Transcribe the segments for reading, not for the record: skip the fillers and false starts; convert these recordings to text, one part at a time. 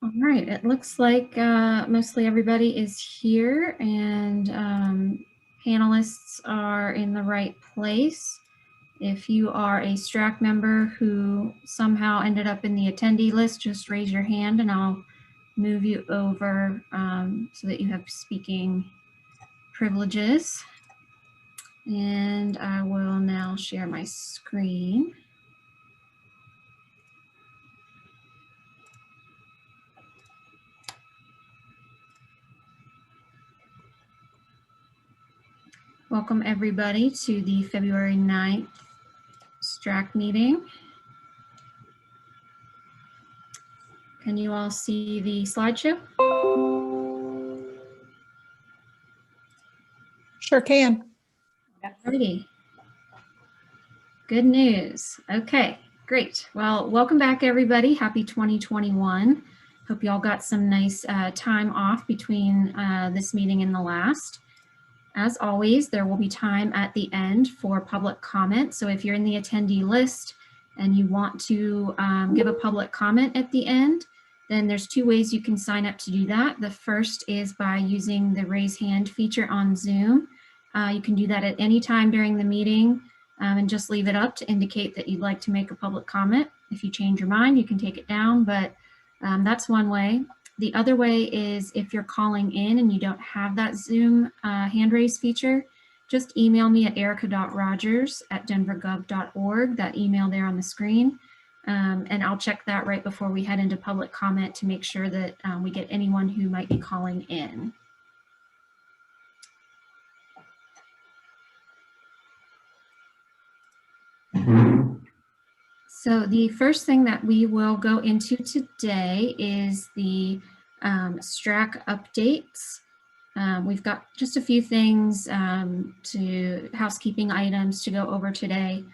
All right, it looks like mostly everybody is here and panelists are in the right place. If you are a STRAC member who somehow ended up in the attendee list, just raise your hand and I'll move you over so that you have speaking privileges. And I will now share my screen. Welcome everybody to the February 9th STRAC meeting. Can you all see the slideshow? Sure can. Alrighty. Good news. Okay, great. Well, welcome back everybody. Happy 2021. Hope you all got some nice time off between this meeting and the last. As always, there will be time at the end for public comment. So if you're in the attendee list and you want to give a public comment at the end, then there's two ways you can sign up to do that. The first is by using the raise hand feature on Zoom. You can do that at any time during the meeting and just leave it up to indicate that you'd like to make a public comment. If you change your mind, you can take it down, but that's one way. The other way is if you're calling in and you don't have that Zoom hand raise feature, just email me at erica.rogers@denvergov.org, that email there on the screen. And I'll check that right before we head into public comment to make sure that we get anyone who might be calling in. So the first thing that we will go into today is the STRAC updates. We've got just a few things to housekeeping items to go over today.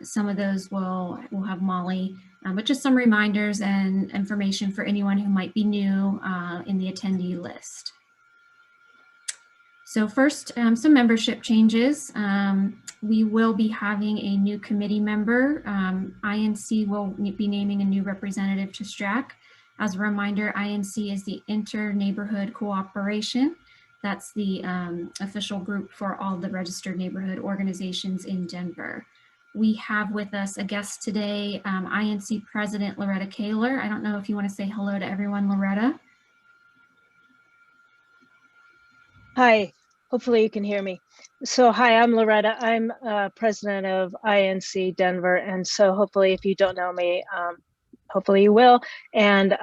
Some of those will have Molly, but just some reminders and information for anyone who might be new in the attendee list. So first, some membership changes. We will be having a new committee member. INC will be naming a new representative to STRAC. As a reminder, INC is the Inter-Neighborhood Cooperation. That's the official group for all the registered neighborhood organizations in Denver. We have with us a guest today, INC President Loretta Kaler. I don't know if you want to say hello to everyone, Loretta. Hi, hopefully you can hear me. So hi, I'm Loretta. I'm president of INC Denver. And so hopefully if you don't know me, hopefully you will. And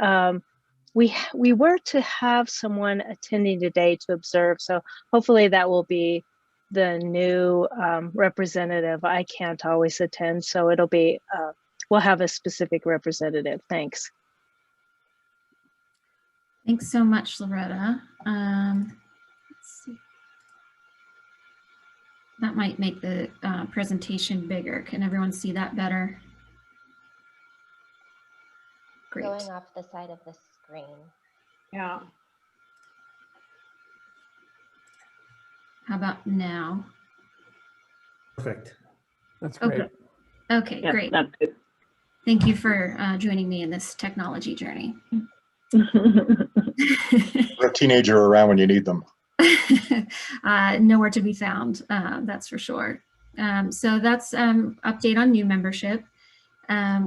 we were to have someone attending today to observe. So hopefully that will be the new representative. I can't always attend, so it'll be, we'll have a specific representative. Thanks. Thanks so much, Loretta. That might make the presentation bigger. Can everyone see that better? Great. Going off the side of the screen. Yeah. How about now? Perfect. That's great. Okay, okay, Yep, great. that's good. Thank you for joining me in this technology journey. We're a teenager around when you need them. Nowhere to be found, that's for sure. So that's update on new membership.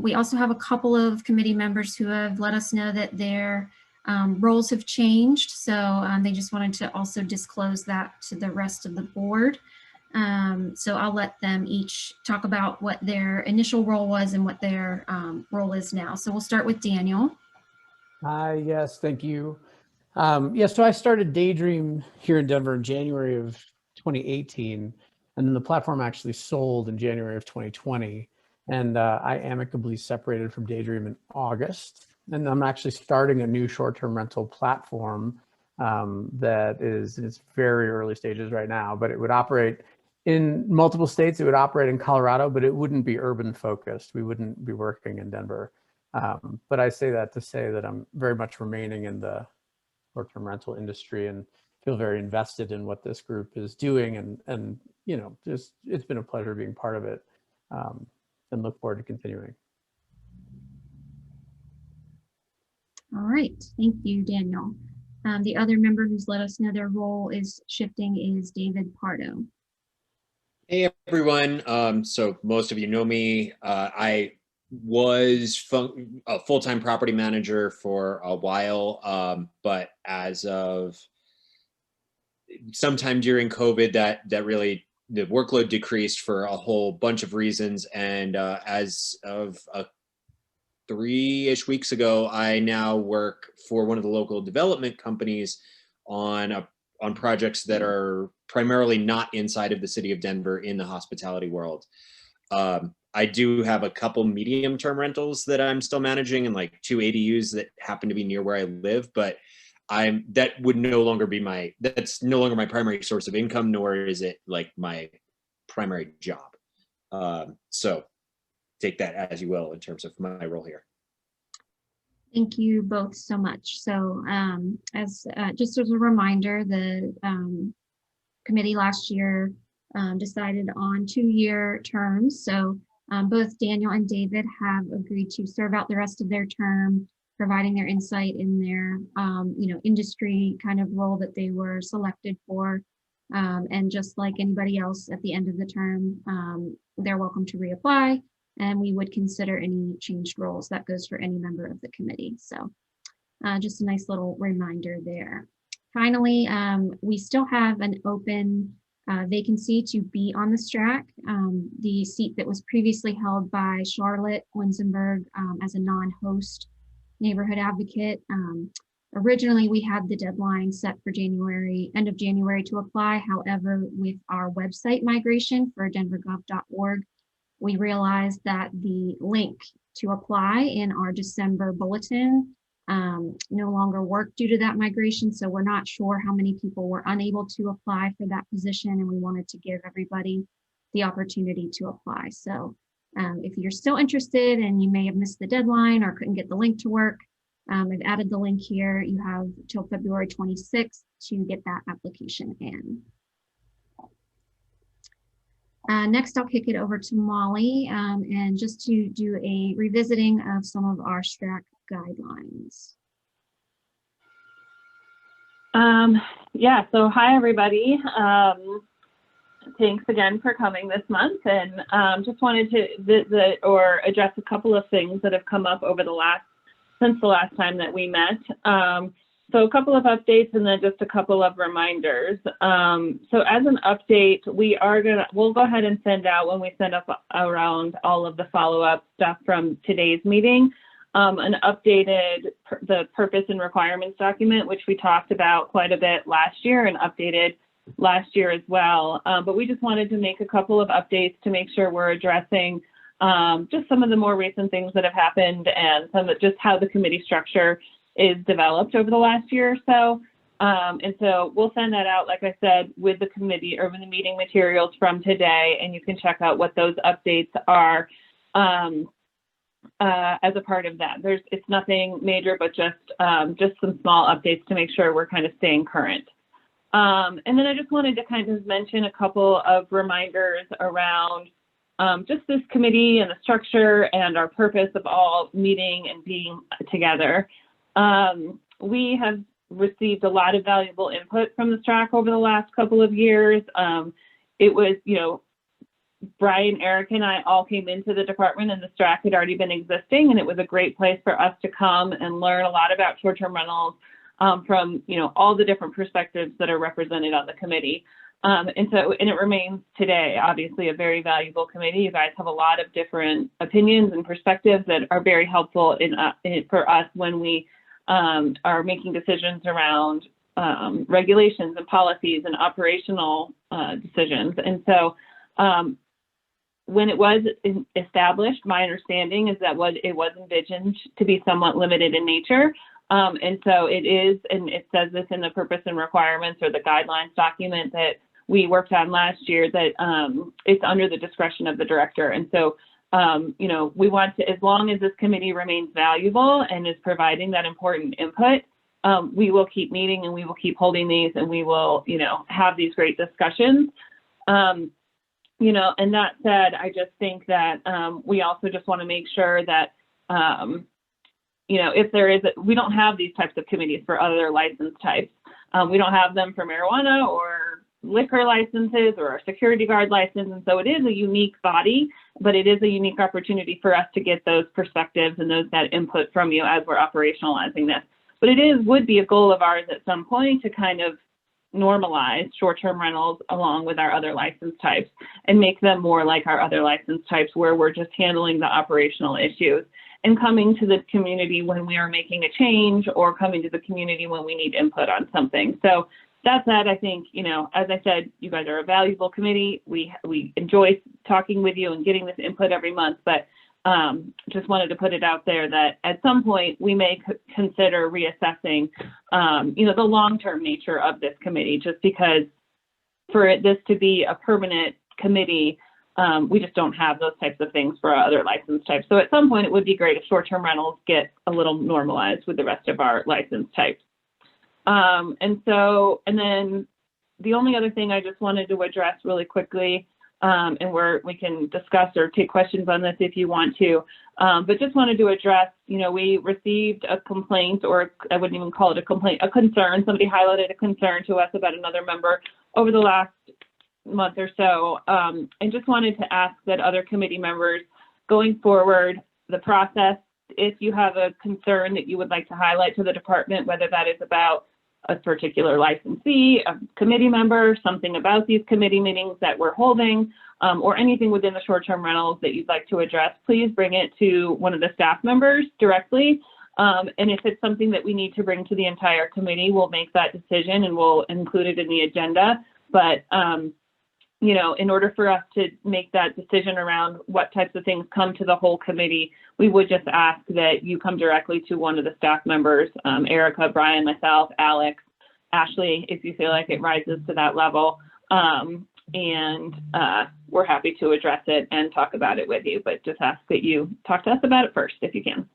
We also have a couple of committee members who have let us know that their roles have changed. So they just wanted to also disclose that to the rest of the board. So I'll let them each talk about what their initial role was and what their role is now. So we'll start with Daniel. Yes, thank you. Yeah, so I started Daydream here in Denver in January of 2018, and then the platform actually sold in January of 2020. And I amicably separated from Daydream in August. And I'm actually starting a new short-term rental platform that is in its very early stages right now, but it would operate in multiple states. It would operate in Colorado, but it wouldn't be urban focused. We wouldn't be working in Denver. But I say that to say that I'm very much remaining in the short-term rental industry and feel very invested in what this group is doing. And you know, just it's been a pleasure being part of it. And look forward to continuing. All right, thank you, Daniel. The other member who's let us know their role is shifting is David Pardo. Hey everyone. So most of you know me. I was a full-time property manager for a while, but as of sometime during COVID, that really the workload decreased for a whole bunch of reasons. And as of 3-ish weeks ago, I now work for one of the local development companies on projects that are primarily not inside of the city of Denver in the hospitality world. I do have a couple medium-term rentals that I'm still managing and like 2 ADUs that happen to be near where I live, but that's no longer my primary source of income, nor is it like my primary job. So take that as you will in terms of my role here. Thank you both so much. So just as a reminder, the committee last year decided on 2-year terms. So both Daniel and David have agreed to serve out the rest of their term, providing their insight in their industry kind of role that they were selected for. And just like anybody else at the end of the term, they're welcome to reapply, and we would consider any changed roles. That goes for any member of the committee. So just a nice little reminder there. Finally, we still have an open vacancy to be on the STRAC, the seat that was previously held by Charlotte Winsenberg as a non-host neighborhood advocate. Originally, we had the deadline set for end of January to apply. However, with our website migration for denvergov.org, we realized that the link to apply in our December bulletin no longer worked due to that migration. So we're not sure how many people were unable to apply for that position, and we wanted to give everybody the opportunity to apply. So if you're still interested and you may have missed the deadline or couldn't get the link to work, I've added the link here. You have till February 26th to get that application in. Next, I'll kick it over to Molly and just to do a revisiting of some of our STRAC guidelines. Yeah, so hi everybody. Thanks again for coming this month, and just wanted to visit or address a couple of things that have come up over since the last time that we met. So a couple of updates and then just a couple of reminders. So as an update, we'll go ahead and send out, when we send up around all of the follow-up stuff from today's meeting, an updated the purpose and requirements document, which we talked about quite a bit last year and updated last year as well. But we just wanted to make a couple of updates to make sure we're addressing just some of the more recent things that have happened and just how the committee structure is developed over the last year or so. And so we'll send that out, like I said, with the committee or with the meeting materials from today, and you can check out what those updates are as a part of that. It's nothing major, but just some small updates to make sure we're kind of staying current. And then I just wanted to kind of mention a couple of reminders around just this committee and the structure and our purpose of all meeting and being together. We have received a lot of valuable input from the STRAC over the last couple of years. It was, Brian, Eric, and I all came into the department and the STRAC had already been existing, and it was a great place for us to come and learn a lot about short-term rentals from, all the different perspectives that are represented on the committee. And it remains today, obviously, a very valuable committee. You guys have a lot of different opinions and perspectives that are very helpful for us when we are making decisions around regulations and policies and operational decisions. And so when it was established, my understanding is that it was envisioned to be somewhat limited in nature. And so it is, and it says this in the purpose and requirements or the guidelines document that we worked on last year, that it's under the discretion of the director. And so, we want to, as long as this committee remains valuable and is providing that important input, we will keep meeting and we will keep holding these and we will, have these great discussions. And that said, I just think that we also just want to make sure that if there is, we don't have these types of committees for other license types. We don't have them for marijuana or liquor licenses or our security guard license. And so it is a unique body, but it is a unique opportunity for us to get those perspectives and that input from you as we're operationalizing this. But it would be a goal of ours at some point to kind of normalize short-term rentals along with our other license types and make them more like our other license types, where we're just handling the operational issues and coming to the community when we are making a change, or coming to the community when we need input on something. So that said, I think, as I said, you guys are a valuable committee. We enjoy talking with you and getting this input every month, but just wanted to put it out there that at some point we may consider reassessing, the long-term nature of this committee, just because for this to be a permanent committee, we just don't have those types of things for our other license types. So at some point it would be great if short-term rentals get a little normalized with the rest of our license types. And then the only other thing I just wanted to address really quickly, and we can discuss or take questions on this if you want to, but just wanted to address, we received a complaint, or I wouldn't even call it a complaint, a concern. Somebody highlighted a concern to us about another member over the last month or so, and just wanted to ask that other committee members going forward, the process, if you have a concern that you would like to highlight to the department, whether that is about a particular licensee, a committee member, something about these committee meetings that we're holding, or anything within the short-term rentals that you'd like to address, please bring it to one of the staff members directly. And if it's something that we need to bring to the entire committee, we'll make that decision and we'll include it in the agenda. But in order for us to make that decision around what types of things come to the whole committee, we would just ask that you come directly to one of the staff members, Erica, Brian, myself, Alex, Ashley, if you feel like it rises to that level. And we're happy to address it and talk about it with you, but just ask that you talk to us about it first if you can.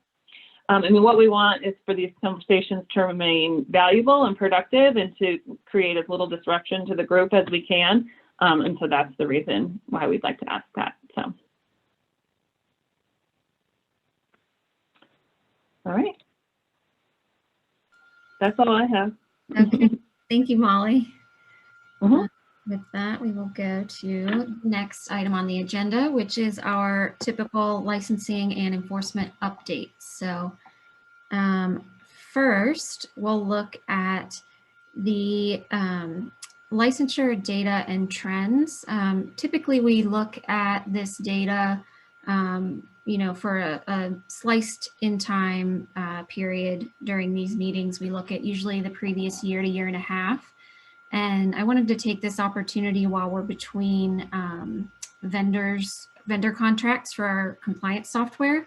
What we want is for these conversations to remain valuable and productive and to create as little disruption to the group as we can. And so that's the reason why we'd like to ask that. So, all right. That's all I have. Okay, thank you, Molly. Mhm. With that, we will go to the next item on the agenda, which is our typical licensing and enforcement updates. So first, we'll look at the licensure data and trends. Typically, we look at this data, for a sliced in time period during these meetings. We look at usually the previous year to year and a half. And I wanted to take this opportunity while we're between vendor contracts for our compliance software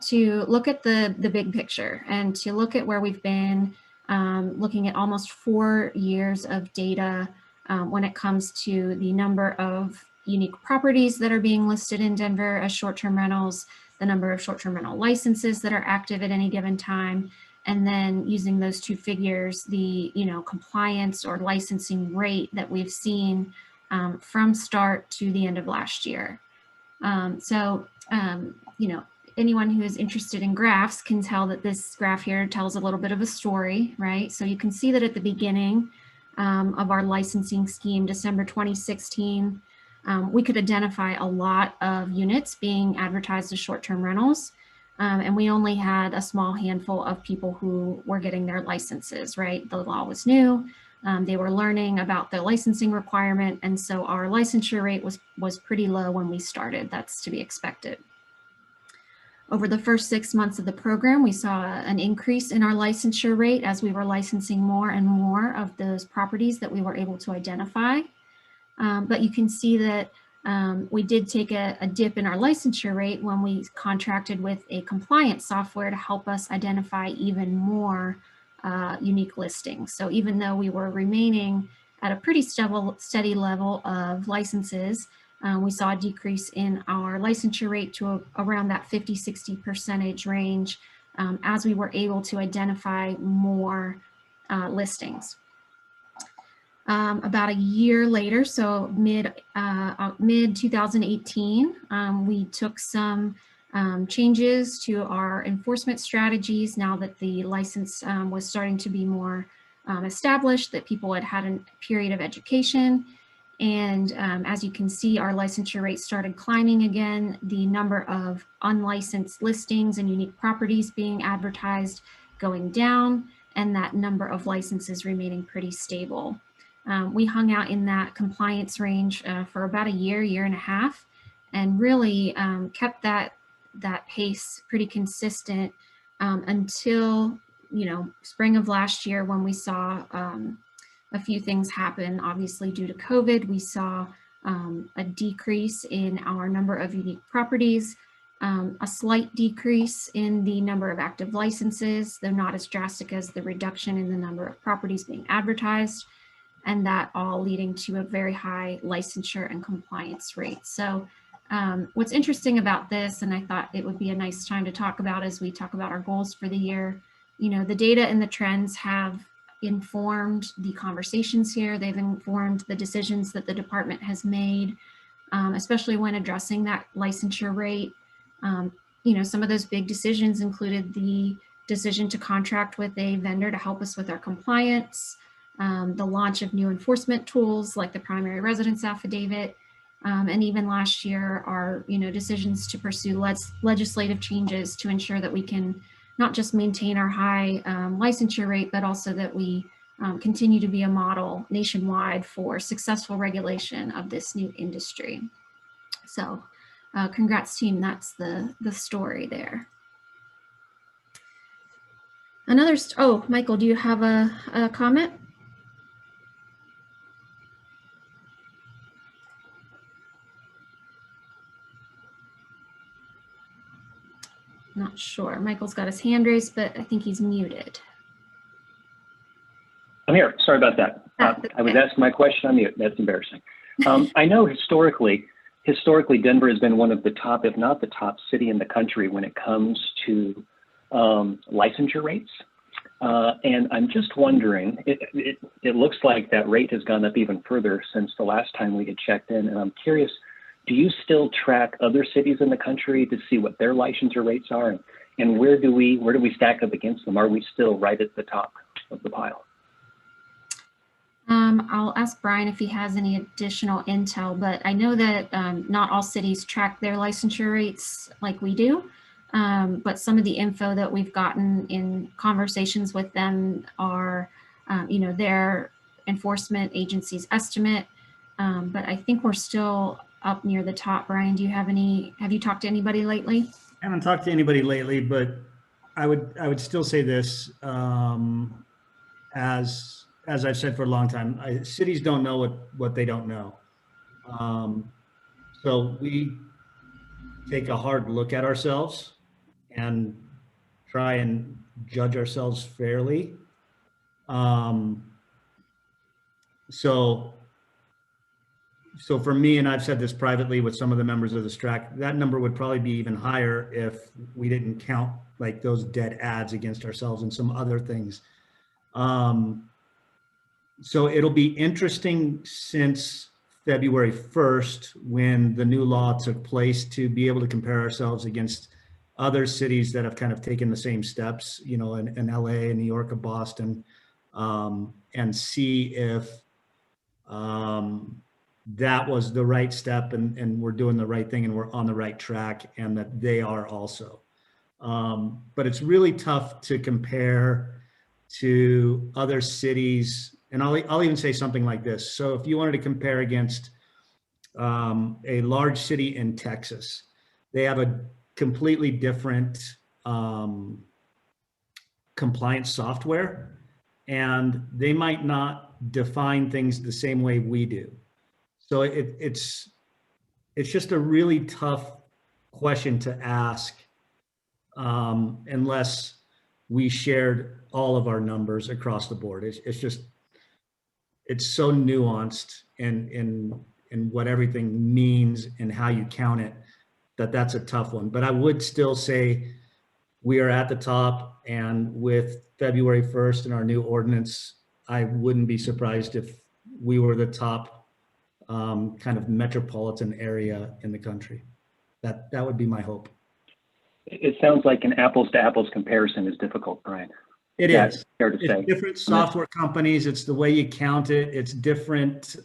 to look at the big picture and to look at where we've been, looking at almost 4 years of data when it comes to the number of unique properties that are being listed in Denver as short-term rentals, the number of short-term rental licenses that are active at any given time, and then using those two figures, the compliance or licensing rate that we've seen from start to the end of last year. Anyone who is interested in graphs can tell that this graph here tells a little bit of a story, right? So you can see that at the beginning of our licensing scheme, December 2016, we could identify a lot of units being advertised as short-term rentals. And we only had a small handful of people who were getting their licenses, right? The law was new. They were learning about the licensing requirement. And so our licensure rate was pretty low when we started. That's to be expected. Over the first 6 months of the program, we saw an increase in our licensure rate as we were licensing more and more of those properties that we were able to identify. But you can see that we did take a dip in our licensure rate when we contracted with a compliance software to help us identify even more unique listings. So even though we were remaining at a pretty steady level of licenses, we saw a decrease in our licensure rate to around that 50-60% range as we were able to identify more listings. About a year later, so mid 2018, we took some changes to our enforcement strategies now that the license was starting to be more established, that people had had a period of education. And as you can see, our licensure rate started climbing again. The number of unlicensed listings and unique properties being advertised going down, and that number of licenses remaining pretty stable. We hung out in that compliance range for about a year and a half, and really kept that pace pretty consistent until, you know, spring of last year, when we saw a few things happen. Obviously, due to COVID, we saw a decrease in our number of unique properties, a slight decrease in the number of active licenses, though not as drastic as the reduction in the number of properties being advertised, and that all leading to a very high licensure and compliance rate. So what's interesting about this, and I thought it would be a nice time to talk about as we talk about our goals for the year, you know, the data and the trends have informed the conversations here. They've informed the decisions that the department has made, especially when addressing that licensure rate. You know, some of those big decisions included the decision to contract with a vendor to help us with our compliance, the launch of new enforcement tools like the primary residence affidavit, and even last year, our, you know, decisions to pursue legislative changes to ensure that we can not just maintain our high licensure rate, but also that we continue to be a model nationwide for successful regulation of this new industry. So congrats team, that's the story there. Oh, Michael, do you have a comment? Not sure. Michael's got his hand raised, but I think he's muted. I'm here. Sorry about that. I was asking my question on mute. That's embarrassing. I know historically, Denver has been one of the top, if not the top city in the country when it comes to licensure rates. And I'm just wondering, it looks like that rate has gone up even further since the last time we had checked in. And I'm curious, do you still track other cities in the country to see what their licensure rates are? And where do we stack up against them? Are we still right at the top of the pile? I'll ask Brian if he has any additional intel, but I know that not all cities track their licensure rates like we do. But some of the info that we've gotten in conversations with them are, you know, their enforcement agency's estimate. But I think we're still up near the top. Brian, do you have you talked to anybody lately? I haven't talked to anybody lately, but I would still say this, as I've said for a long time, cities don't know what they don't know. So we take a hard look at ourselves and try and judge ourselves fairly. So for me, and I've said this privately with some of the members of the STRAC, that number would probably be even higher if we didn't count like those dead ads against ourselves and some other things. So it'll be interesting since February 1st, when the new law took place, to be able to compare ourselves against other cities that have kind of taken the same steps, you know, in LA and New York and Boston, and see if that was the right step and we're doing the right thing and we're on the right track, and that they are also. But it's really tough to compare to other cities. And I'll even say something like this. So if you wanted to compare against a large city in Texas, they have a completely different compliance software, and they might not define things the same way we do. So it's just a really tough question to ask unless we shared all of our numbers across the board. It's so nuanced in what everything means and how you count it, that's a tough one. But I would still say we are at the top, and with February 1st and our new ordinance, I wouldn't be surprised if we were the top kind of metropolitan area in the country. That would be my hope. It sounds like an apples to apples comparison is difficult, Brian. It That's is. fair to It's say. different software companies. It's the way you count it. It's different,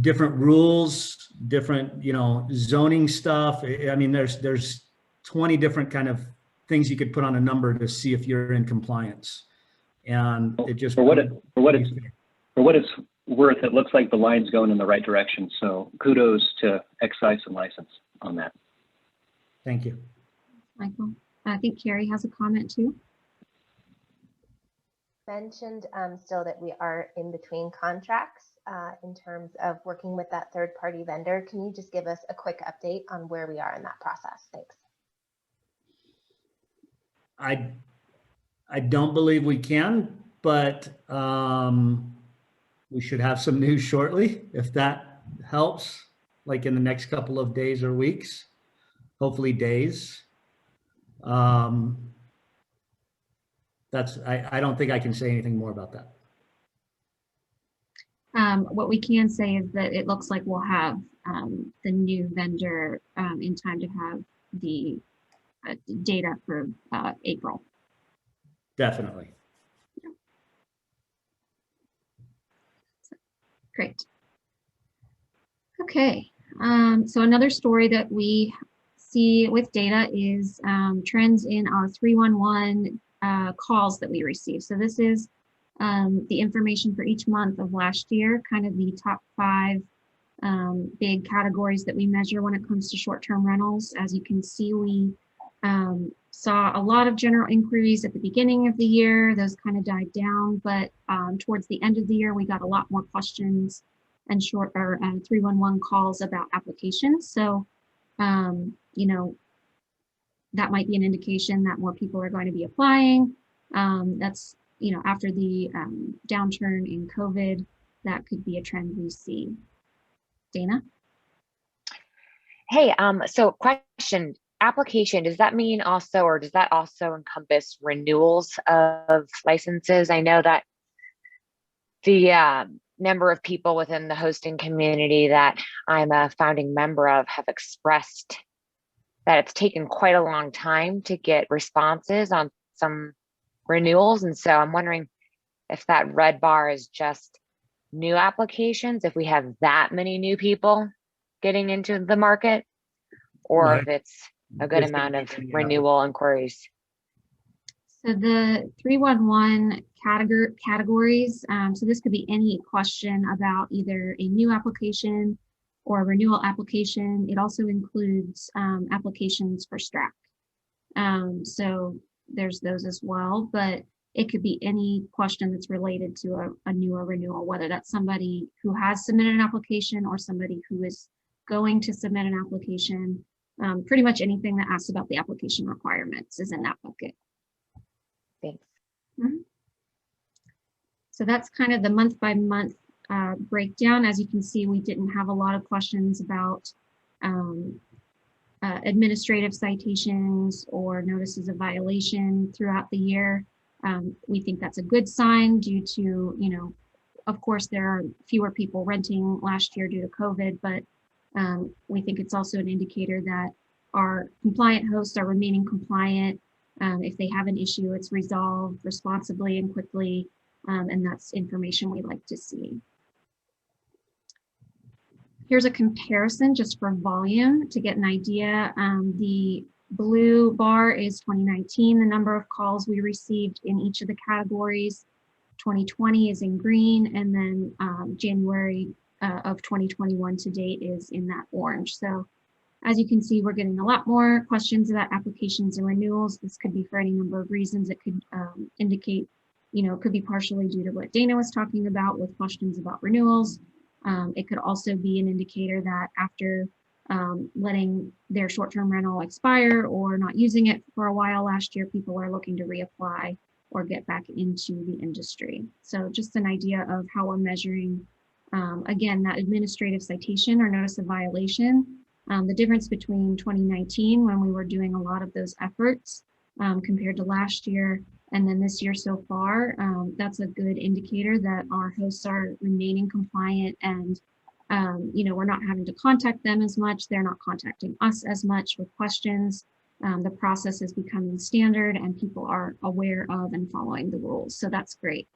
different rules, different, zoning stuff. I mean, there's 20 different kind of things you could put on a number to see if you're in compliance. And it just, for what it's worth, it looks like the line's going in the right direction. So kudos to excise and license on that. Thank you. Michael, I think Carrie has a comment too. Mentioned still that we are in between contracts in terms of working with that third-party vendor. Can you just give us a quick update on where we are in that process? Thanks. I don't believe we can, but we should have some news shortly, if that helps, like in the next couple of days or weeks, hopefully days. I don't think I can say anything more about that. What we can say is that it looks like we'll have the new vendor in time to have the data for April. Definitely. Great. Okay, so another story that we see with data is trends in our 311 calls that we receive. So this is the information for each month of last year, kind of the top 5 big categories that we measure when it comes to short-term rentals. As you can see, we saw a lot of general inquiries at the beginning of the year. Those kind of died down, but towards the end of the year, we got a lot more questions and 311 calls about applications. So, that might be an indication that more people are going to be applying. That's, after the downturn in COVID, that could be a trend we see. Dana? Hey, so question, application, does that mean also, or does that also encompass renewals of licenses? I know that the number of people within the hosting community that I'm a founding member of have expressed that it's taken quite a long time to get responses on some renewals. And so I'm wondering if that red bar is just new applications, if we have that many new people getting into the market, or if it's a good amount of renewal inquiries. So the 311 categories, so this could be any question about either a new application or a renewal application. It also includes applications for STRAC. So there's those as well, but it could be any question that's related to a new or renewal, whether that's somebody who has submitted an application or somebody who is going to submit an application. Pretty much anything that asks about the application requirements is in that bucket. Thanks. Mm-hmm. So that's kind of the month by month breakdown. As you can see, we didn't have a lot of questions about administrative citations or notices of violation throughout the year. We think that's a good sign due to, of course, there are fewer people renting last year due to COVID, but we think it's also an indicator that our compliant hosts are remaining compliant. If they have an issue, it's resolved responsibly and quickly, and that's information we like to see. Here's a comparison just for volume to get an idea. The blue bar is 2019, the number of calls we received in each of the categories. 2020 is in green, and then January of 2021 to date is in that orange. So as you can see, we're getting a lot more questions about applications and renewals. This could be for any number of reasons. It could indicate, it could be partially due to what Dana was talking about with questions about renewals. It could also be an indicator that after letting their short-term rental expire or not using it for a while last year, people are looking to reapply or get back into the industry. So just an idea of how we're measuring, again, that administrative citation or notice of violation. The difference between 2019, when we were doing a lot of those efforts compared to last year, and then this year so far, that's a good indicator that our hosts are remaining compliant and We're not having to contact them as much. They're not contacting us as much with questions. The process is becoming standard and people are aware of and following the rules. So that's great.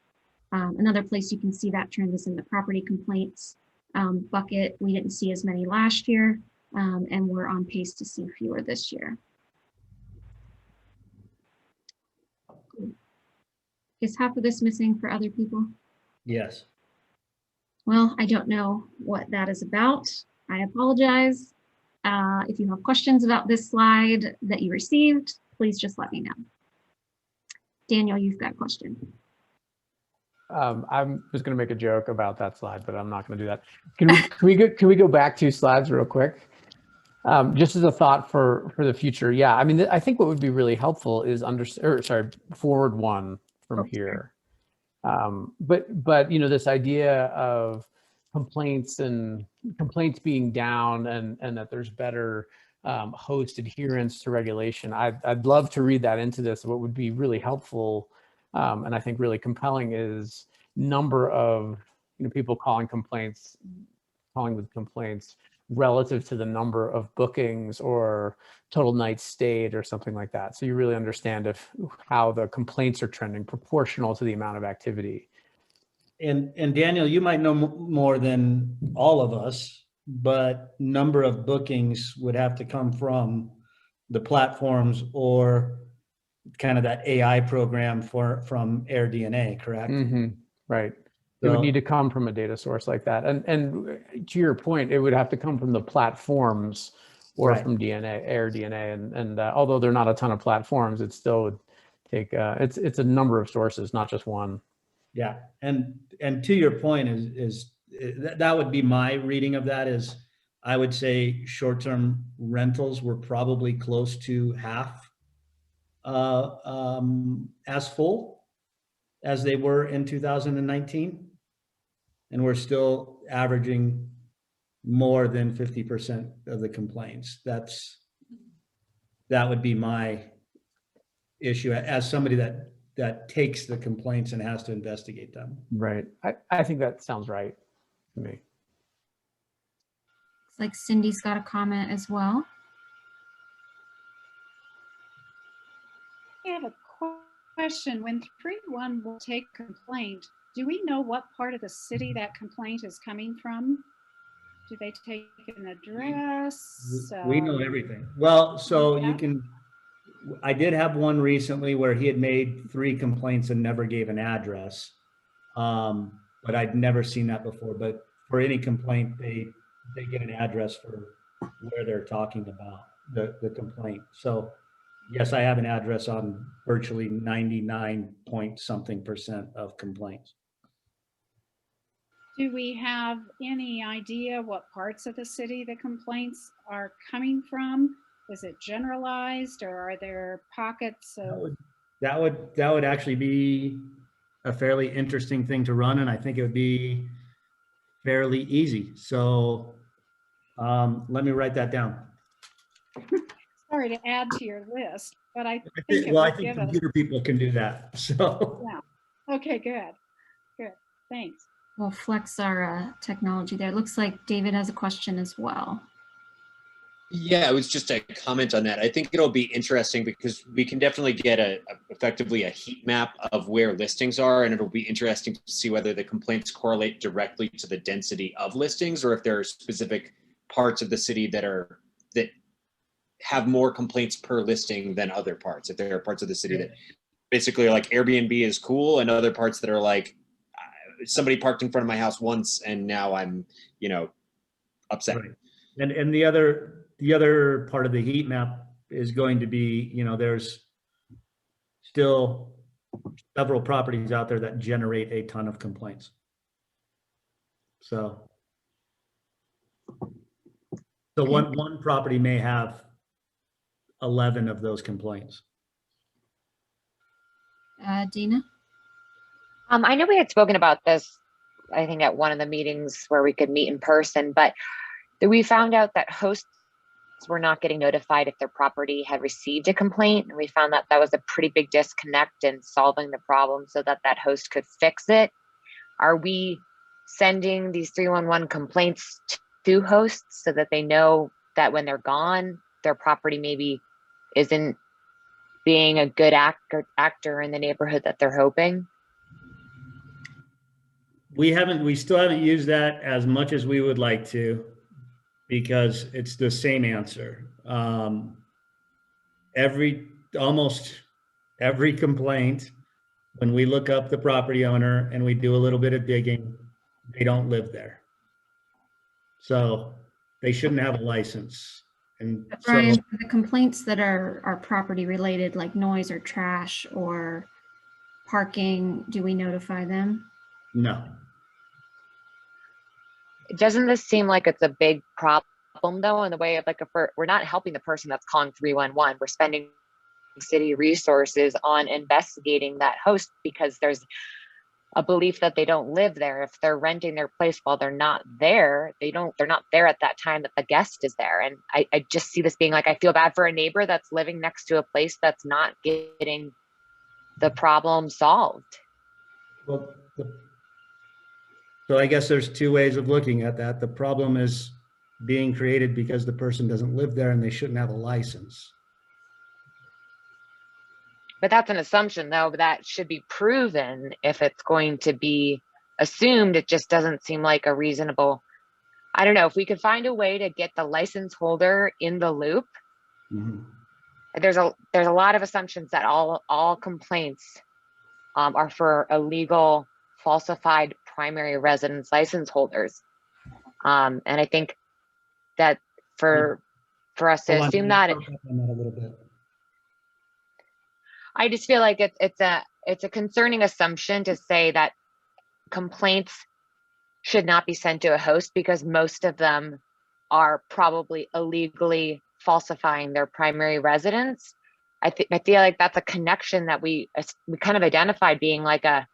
Another place you can see that trend is in the property complaints bucket. We didn't see as many last year, and we're on pace to see fewer this year. Is half of this missing for other people? Yes. Well, I don't know what that is about. I apologize. If you have questions about this slide that you received, please just let me know. Daniel, you've got a question. I was going to make a joke about that slide, but I'm not going to do that. Can we go back 2 slides real quick? Just as a thought for the future. Yeah, I mean, I think what would be really helpful is forward 1 from here. But this idea of complaints being down and that there's better host adherence to regulation. I'd love to read that into this. What would be really helpful and I think really compelling is number of people calling with complaints relative to the number of bookings or total nights stayed or something like that. So you really understand how the complaints are trending proportional to the amount of activity. And Daniel, you might know more than all of us, but number of bookings would have to come from the platforms or kind of that AI program from AirDNA, correct? Mm-hmm. Right. It would need to come from a data source like that. And to your point, it would have to come from the platforms or from AirDNA. And although there are not a ton of platforms, it still would take, it's a number of sources, not just one. Yeah. And to your point is that would be my reading of that is I would say short-term rentals were probably close to half as full as they were in 2019. And we're still averaging more than 50% of the complaints. That would be my issue as somebody that takes the complaints and has to investigate them. Right. I think that sounds right to me. Looks like Cindy's got a comment as well. I have a question. When 3-1 will take complaint, do we know what part of the city that complaint is coming from? Do they take an address? We know everything. Well, so you can, I did have one recently where he had made 3 complaints and never gave an address. But I'd never seen that before. But for any complaint, they get an address for where they're talking about the complaint. So yes, I have an address on virtually 99-point-something% of complaints. Do we have any idea what parts of the city the complaints are coming from? Is it generalized or are there pockets of? That would actually be a fairly interesting thing to run, and I think it would be fairly easy. So let me write that down. Sorry to add to your list, but I think computer people can do that. So yeah. Okay, good. Thanks. We'll flex our technology there. It looks like David has a question as well. Yeah, it was just a comment on that. I think it'll be interesting because we can definitely get effectively a heat map of where listings are, and it'll be interesting to see whether the complaints correlate directly to the density of listings or if there are specific parts of the city that have more complaints per listing than other parts. If there are parts of the city that basically are like Airbnb is cool and other parts that are like somebody parked in front of my house once and now I'm, upset. Right. And the other part of the heat map is going to be, there's still several properties out there that generate a ton of complaints. So one property may have 11 of those complaints. Dina? I know we had spoken about this, I think at one of the meetings where we could meet in person, but we found out that hosts were not getting notified if their property had received a complaint. And we found that was a pretty big disconnect in solving the problem so that host could fix it. Are we sending these 311 complaints to hosts so that they know that when they're gone, their property maybe isn't being a good actor in the neighborhood that they're hoping? We still haven't used that as much as we would like to, because it's the same answer. Almost every complaint, when we look up the property owner and we do a little bit of digging, they don't live there. So they shouldn't have a license. And Brian, so, for the complaints that are property related, like noise or trash or parking, do we notify them? no. Doesn't this seem like it's a big problem though, in the way of like, if we're not helping the person that's calling 311, we're spending city resources on investigating that host because there's a belief that they don't live there. If they're renting their place while they're not there, they're not there at that time that the guest is there. And I just see this being like, I feel bad for a neighbor that's living next to a place that's not getting the problem solved. Well, so I guess there's two ways of looking at that. The problem is being created because the person doesn't live there and they shouldn't have a license. But that's an assumption though, that should be proven. If it's going to be assumed, it just doesn't seem like a reasonable, I don't know, if we could find a way to get the license holder in the loop. Mm-hmm. There's a lot of assumptions that all complaints are for illegal falsified primary residence license holders. And I think that for us to assume that, a little bit. I just feel like it's a concerning assumption to say that complaints should not be sent to a host because most of them are probably illegally falsifying their primary residence. I feel like that's a connection that we kind of identified being like a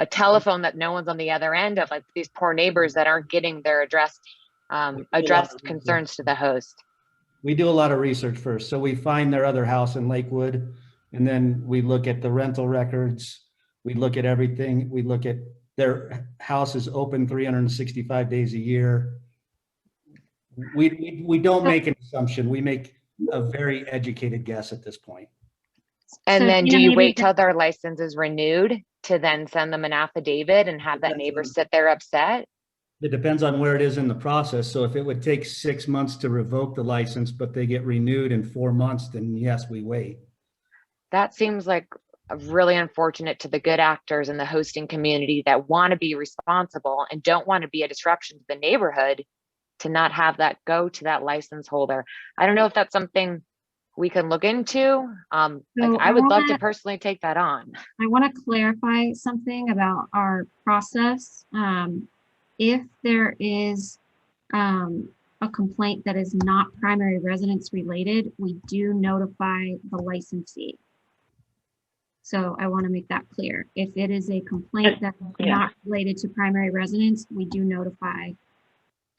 telephone that no one's on the other end of, like these poor neighbors that aren't getting their addressed concerns to the host. We do a lot of research first. So we find their other house in Lakewood, and then we look at the rental records. We look at everything. We look at their house is open 365 days a year. We don't make an assumption. We make a very educated guess at this point. And So, then yeah, do you maybe wait till their license is renewed to then send them an affidavit and have that neighbor sit there upset? It depends on where it is in the process. So if it would take 6 months to revoke the license, but they get renewed in 4 months, then yes, we wait. That seems like really unfortunate to the good actors in the hosting community that want to be responsible and don't want to be a disruption to the neighborhood, to not have that go to that license holder. I don't know if that's something we can look into. Like I would love to personally take that on. I want to clarify something about our process. If there is a complaint that is not primary residence related, we do notify the licensee. So I want to make that clear. If it is a complaint that is not related to primary residence, we do notify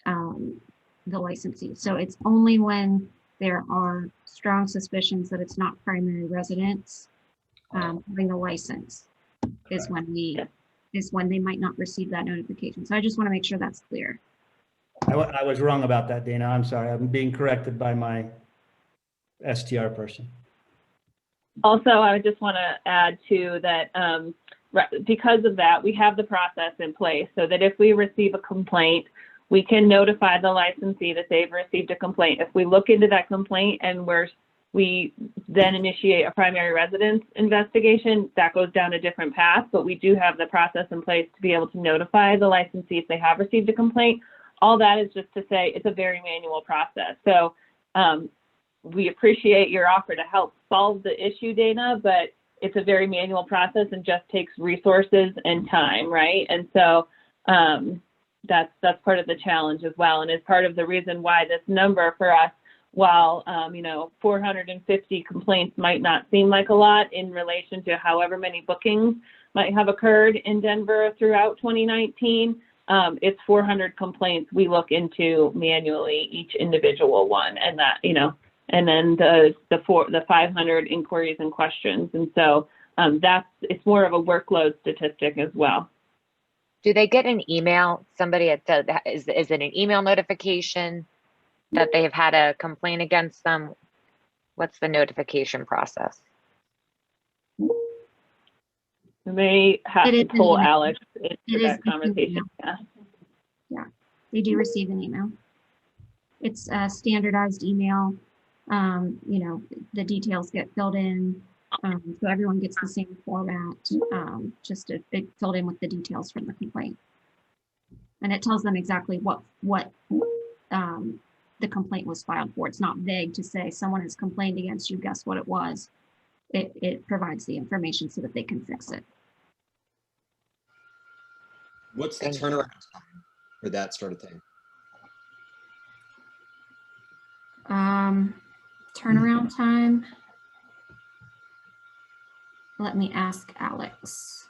the licensee. So it's only when there are strong suspicions that it's not primary residence having a license is when they might not receive that notification. So I just want to make sure that's clear. I was wrong about that, Dana. I'm sorry. I'm being corrected by my STR person. Also, I just want to add too that because of that, we have the process in place so that if we receive a complaint, we can notify the licensee that they've received a complaint. If we look into that complaint and we then initiate a primary residence investigation, that goes down a different path, but we do have the process in place to be able to notify the licensee if they have received a complaint. All that is just to say it's a very manual process. So we appreciate your offer to help solve the issue, Dana, but it's a very manual process and just takes resources and time, right? And so that's part of the challenge as well, and is part of the reason why this number for us, while 450 complaints might not seem like a lot in relation to however many bookings might have occurred in Denver throughout 2019, it's 400 complaints we look into manually, each individual one, and that, and then the 500 inquiries and questions. And so it's more of a workload statistic as well. Do they get an email? Somebody had said, is it an email notification that they have had a complaint against them? What's the notification process? They have It to is an pull email. Alex into It is that an conversation. email. Yeah. They do receive an email. It's a standardized email. You know, the details get filled in. So everyone gets the same format, just filled in with the details from the complaint. And it tells them exactly what the complaint was filed for. It's not vague to say someone has complained against you, guess what it was. It provides the information so that they can fix it. What's the turnaround time for that sort of thing? Turnaround time. Let me ask Alex.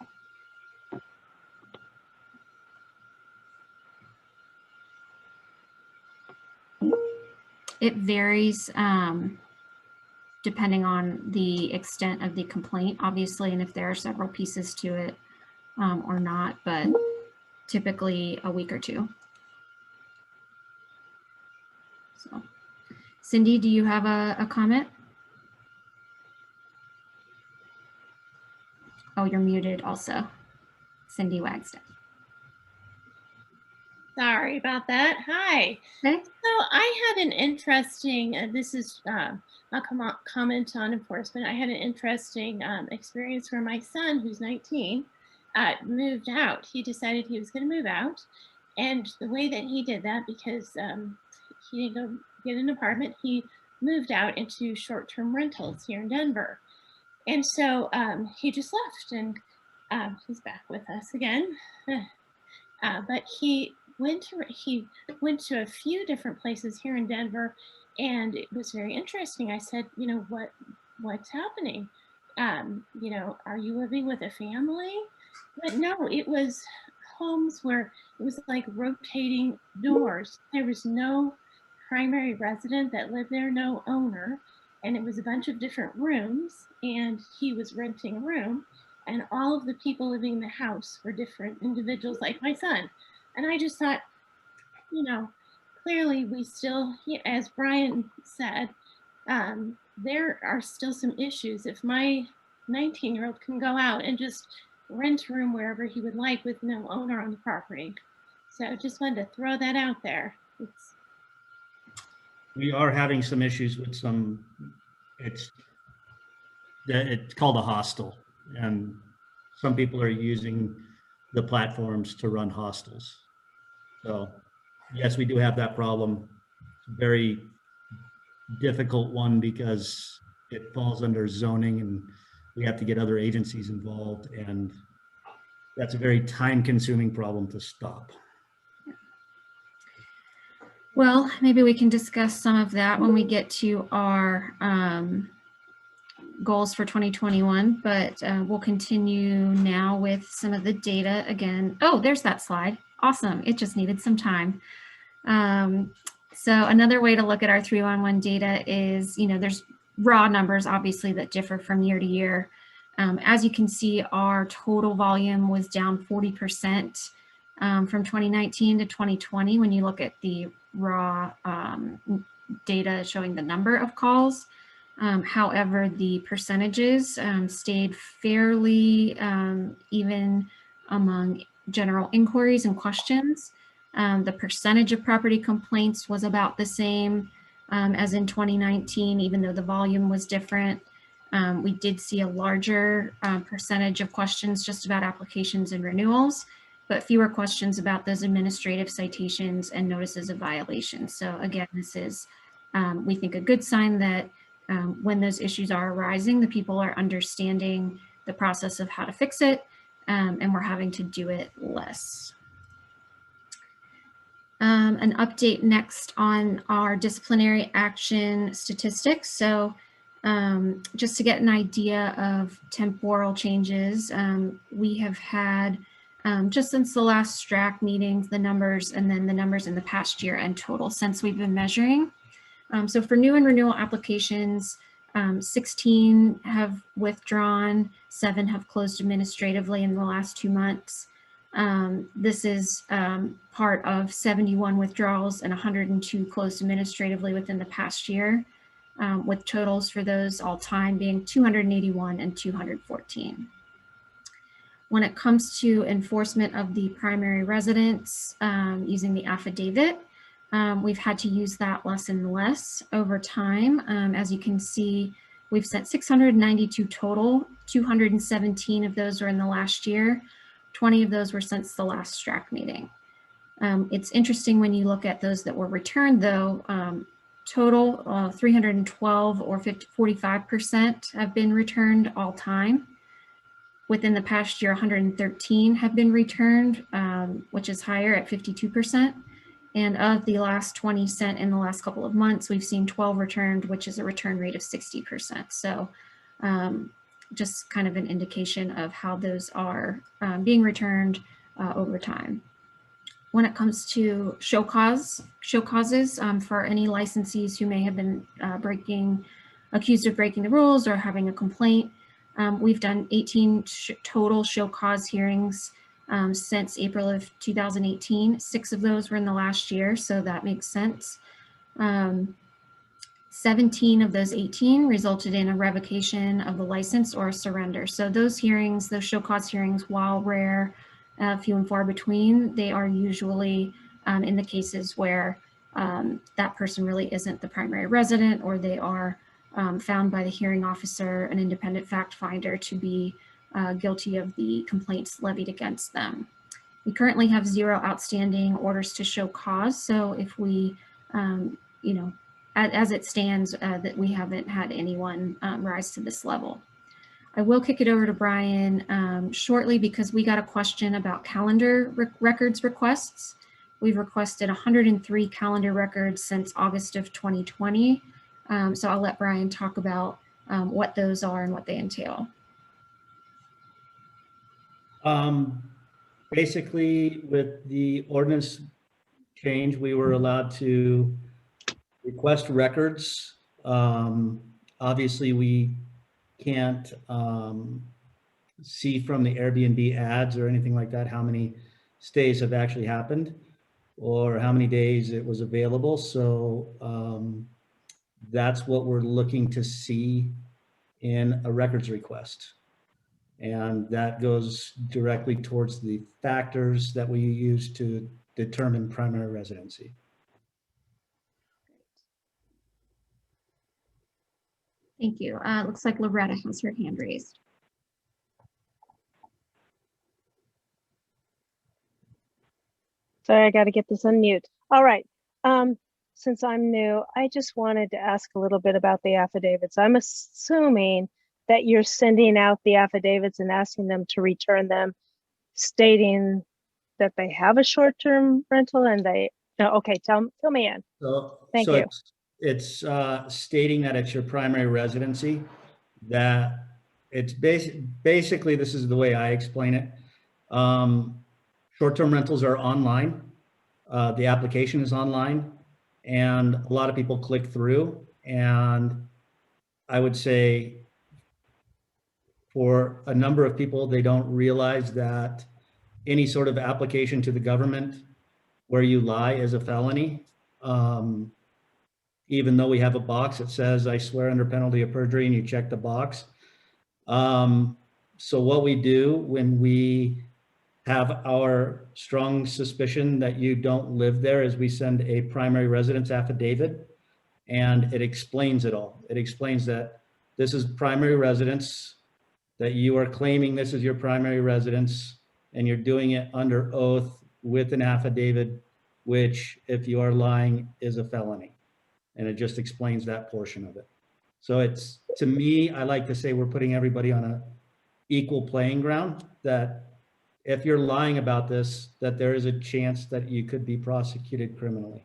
It varies depending on the extent of the complaint, obviously, and if there are several pieces to it or not, but typically a week or two. So, Cindy, do you have a comment? Oh, you're muted also. Cindy Wagstaff. Sorry about that. Hi. Okay. So I had an interesting, this is a comment on enforcement. I had an interesting experience where my son, who's 19, moved out. He decided he was going to move out. And the way that he did that, because he didn't go get an apartment, he moved out into short-term rentals here in Denver. And so he just left, and he's back with us again. But he went to a few different places here in Denver, and it was very interesting. I said, you know, what's happening? You know, are you living with a family? But no, it was homes where it was like rotating doors. There was no primary resident that lived there, no owner, and it was a bunch of different rooms, and he was renting a room, and all of the people living in the house were different individuals like my son. And I just thought, you know, clearly we still, as Brian said, there are still some issues. If my 19-year-old can go out and just rent a room wherever he would like with no owner on the property. So I just wanted to throw that out there. We are having some issues with some, it's called a hostel, and some people are using the platforms to run hostels. So yes, we do have that problem. It's a very difficult one because it falls under zoning and we have to get other agencies involved, and that's a very time-consuming problem to stop. Well, maybe we can discuss some of that when we get to our goals for 2021, but we'll continue now with some of the data again. Oh, there's that slide. Awesome. It just needed some time. So another way to look at our 311 data is, you know, there's raw numbers, obviously, that differ from year to year. As you can see, our total volume was down 40% from 2019 to 2020 when you look at the raw data showing the number of calls. However, the percentages stayed fairly even among general inquiries and questions. The percentage of property complaints was about the same as in 2019, even though the volume was different. We did see a larger percentage of questions just about applications and renewals, but fewer questions about those administrative citations and notices of violations. So again, this is, we think, a good sign that when those issues are arising, the people are understanding the process of how to fix it, and we're having to do it less. An update next on our disciplinary action statistics. So just to get an idea of temporal changes, we have had just since the last STRAC meetings, the numbers, and then the numbers in the past year and total since we've been measuring. So for new and renewal applications, 16 have withdrawn, 7 have closed administratively in the last 2 months. This is part of 71 withdrawals and 102 closed administratively within the past year, with totals for those all time being 281 and 214. When it comes to enforcement of the primary residence using the affidavit, we've had to use that less and less over time. As you can see, we've sent 692 total, 217 of those were in the last year, 20 of those were since the last STRAC meeting. It's interesting when you look at those that were returned though, total 312 or 45% have been returned all time. Within the past year, 113 have been returned, which is higher at 52%. And of the last 20 sent in the last couple of months, we've seen 12 returned, which is a return rate of 60%. So just kind of an indication of how those are being returned over time. When it comes to show causes for any licensees who may have been accused of breaking the rules or having a complaint, we've done 18 total show cause hearings since April of 2018. 6 of those were in the last year, so that makes sense. 17 of those 18 resulted in a revocation of the license or a surrender. So those hearings, those show cause hearings, while rare, few and far between, they are usually in the cases where that person really isn't the primary resident, or they are found by the hearing officer, an independent fact finder, to be guilty of the complaints levied against them. We currently have 0 outstanding orders to show cause. So if we, as it stands, that we haven't had anyone rise to this level. I will kick it over to Brian shortly because we got a question about calendar records requests. We've requested 103 calendar records since August of 2020. So I'll let Brian talk about what those are and what they entail. Basically, with the ordinance change, we were allowed to request records. Obviously, we can't see from the Airbnb ads or anything like that how many stays have actually happened or how many days it was available. So that's what we're looking to see in a records request. And that goes directly towards the factors that we use to determine primary residency. Thank you. Looks like Loretta has her hand raised. Sorry, I got to get this on mute. All right. Since I'm new, I just wanted to ask a little bit about the affidavits. I'm assuming that you're sending out the affidavits and asking them to return them, stating that they have a short-term rental and they, no, okay, fill me in. Thank you. It's stating that it's your primary residency, that it's basically, this is the way I explain it. Short-term rentals are online. The application is online and a lot of people click through, and I would say for a number of people, they don't realize that any sort of application to the government where you lie is a felony. Even though we have a box that says, I swear under penalty of perjury, and you check the box. So what we do when we have our strong suspicion that you don't live there is we send a primary residence affidavit, and it explains it all. It explains that this is primary residence, that you are claiming this is your primary residence, and you're doing it under oath with an affidavit, which if you are lying is a felony. And it just explains that portion of it. So it's, to me, I like to say we're putting everybody on a equal playing ground, that if you're lying about this, that there is a chance that you could be prosecuted criminally.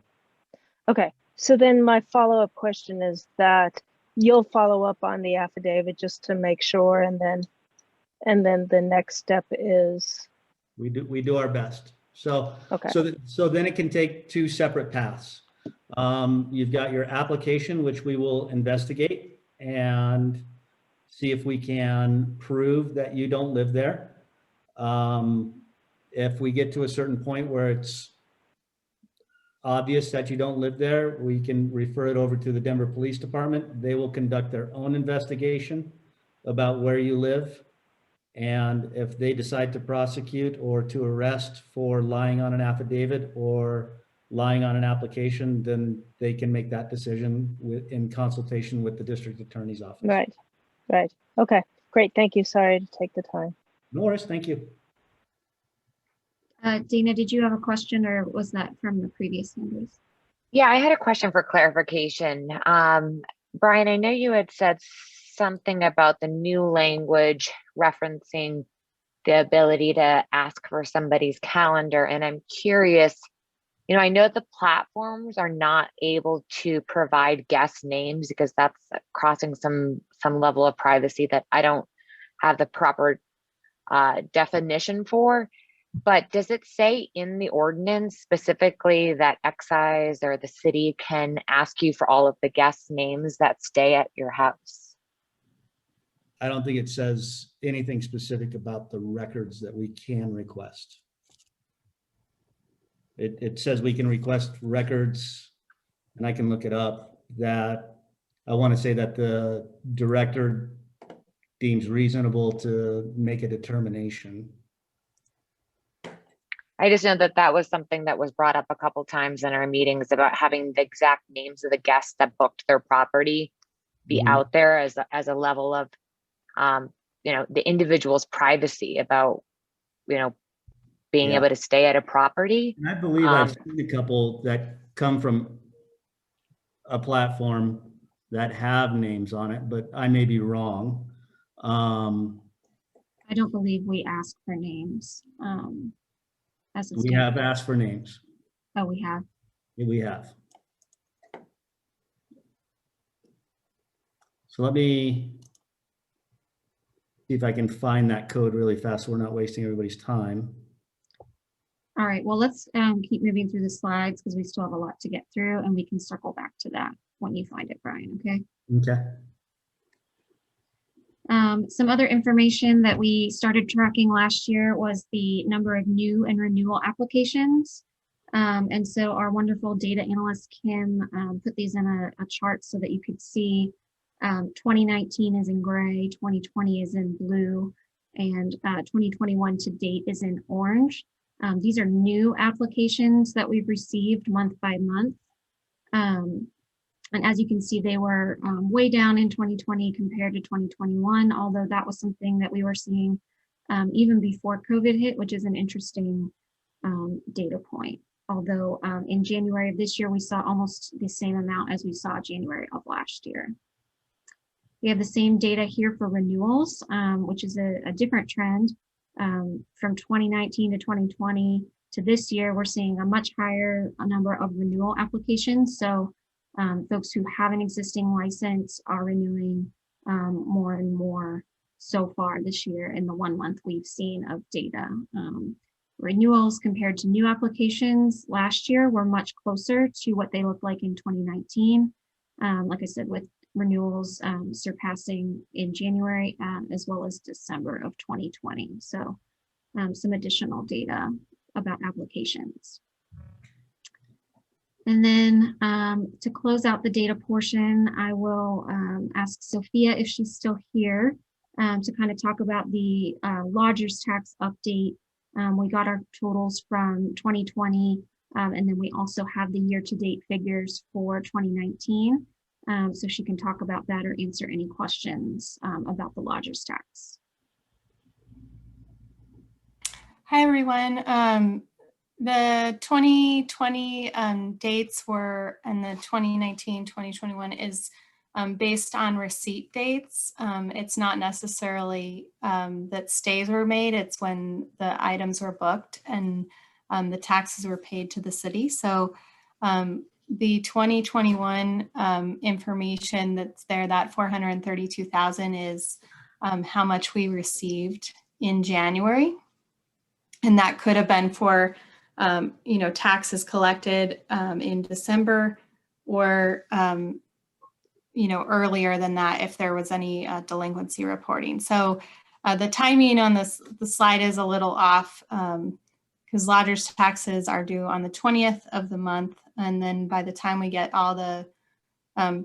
Okay, so then my follow-up question is that you'll follow up on the affidavit just to make sure, and then the next step is? We do our best. So, okay. So then it can take 2 separate paths. You've got your application, which we will investigate and see if we can prove that you don't live there. if we get to a certain point where it's obvious that you don't live there, we can refer it over to the Denver Police Department. They will conduct their own investigation about where you live. And if they decide to prosecute or to arrest for lying on an affidavit or lying on an application, then they can make that decision in consultation with the district attorney's office. Right, right. Okay, great. Thank you. Sorry to take the time. No worries, thank you. Dana, did you have a question, or was that from the previous members? Yeah, I had a question for clarification. Brian, I know you had said something about the new language referencing the ability to ask for somebody's calendar, and I'm curious, you know, I know the platforms are not able to provide guest names because that's crossing some level of privacy that I don't have the proper definition for. But does it say in the ordinance specifically that excise or the city can ask you for all of the guest names that stay at your house? I don't think it says anything specific about the records that we can request. It says we can request records, and I can look it up, that I want to say that the director deems reasonable to make a determination. I just know that that was something that was brought up a couple times in our meetings about having the exact names of the guests that booked their property be out there as a level of, you know, the individual's privacy about, you know, being able to stay at a property. And I believe I've seen a couple that come from a platform that have names on it, but I may be wrong. I don't believe we ask for names. We have asked for names. Oh, we have. Yeah, we have. So let me see if I can find that code really fast so we're not wasting everybody's time. All right, well, let's keep moving through the slides because we still have a lot to get through, and we can circle back to that when you find it, Brian, okay? Okay. Some other information that we started tracking last year was the number of new and renewal applications. And so our wonderful data analyst, Kim, put these in a chart so that you could see 2019 is in gray, 2020 is in blue, and 2021 to date is in orange. These are new applications that we've received month by month. And as you can see, they were way down in 2020 compared to 2021, although that was something that we were seeing even before COVID hit, which is an interesting data point. Although in January of this year, we saw almost the same amount as we saw January of last year. We have the same data here for renewals, which is a different trend. From 2019 to 2020 to this year, we're seeing a much higher number of renewal applications. So folks who have an existing license are renewing more and more so far this year in the 1 month we've seen of data. Renewals compared to new applications last year were much closer to what they looked like in 2019. Like I said, with renewals surpassing in January as well as December of 2020. So some additional data about applications. And then to close out the data portion, I will ask Sophia if she's still here to kind of talk about the lodger's tax update. We got our totals from 2020, and then we also have the year-to-date figures for 2019. So she can talk about that or answer any questions about the lodger's tax. Hi, everyone. The 2020 dates were, and the 2019, 2021 is based on receipt dates. It's not necessarily that stays were made, it's when the items were booked and the taxes were paid to the city. So the 2021 information that's there, that 432,000 is how much we received in January. And that could have been for you know, taxes collected in December or, you know, earlier than that if there was any delinquency reporting. So the timing on the slide is a little off because lodger's taxes are due on the 20th of the month. And then by the time we get all the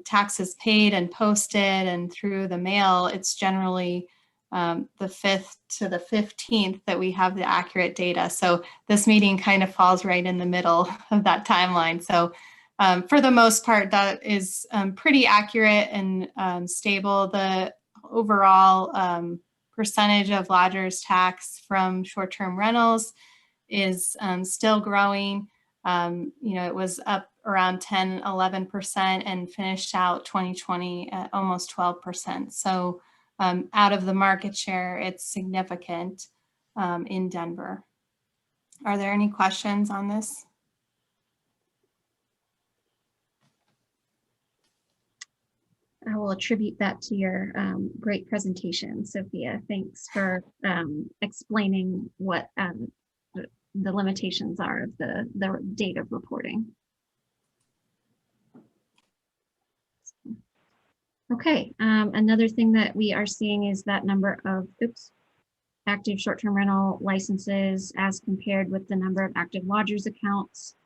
taxes paid and posted and through the mail, it's generally the 5th to the 15th that we have the accurate data. So this meeting kind of falls right in the middle of that timeline. So for the most part, that is pretty accurate and stable. The overall percentage of lodgers tax from short-term rentals is still growing. It was up around 10, 11% and finished out 2020 at almost 12%. So out of the market share, it's significant in Denver. Are there any questions on this? I will attribute that to your great presentation, Sophia. Thanks for explaining what the limitations are of the date of reporting. Okay, another thing that we are seeing is that number of active short-term rental licenses as compared with the number of active lodgers accounts.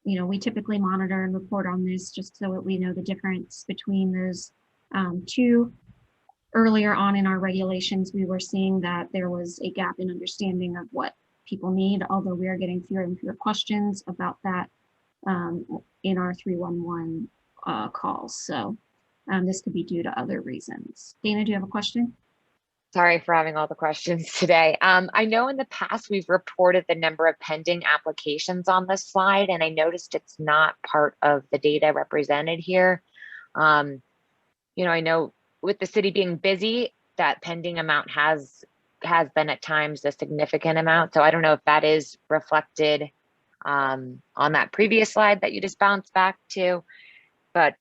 We typically monitor and report on this just so that we know the difference between those two. Earlier on in our regulations, we were seeing that there was a gap in understanding of what people need, although we are getting fewer and fewer questions about that in our 311 calls. So this could be due to other reasons. Dana, do you have a question? Sorry for having all the questions today. I know in the past we've reported the number of pending applications on this slide, and I noticed it's not part of the data represented here. I know with the city being busy, that pending amount has been at times a significant amount. So I don't know if that is reflected on that previous slide that you just bounced back to, but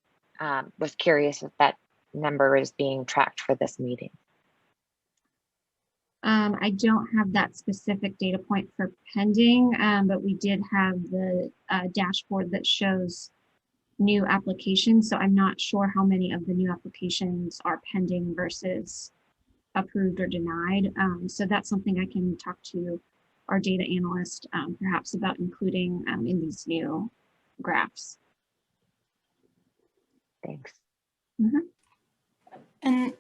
was curious if that number is being tracked for this meeting. I don't have that specific data point for pending, but we did have the dashboard that shows new applications. So I'm not sure how many of the new applications are pending versus approved or denied. So that's something I can talk to our data analyst perhaps about including in these new graphs. Thanks. Mm-hmm. And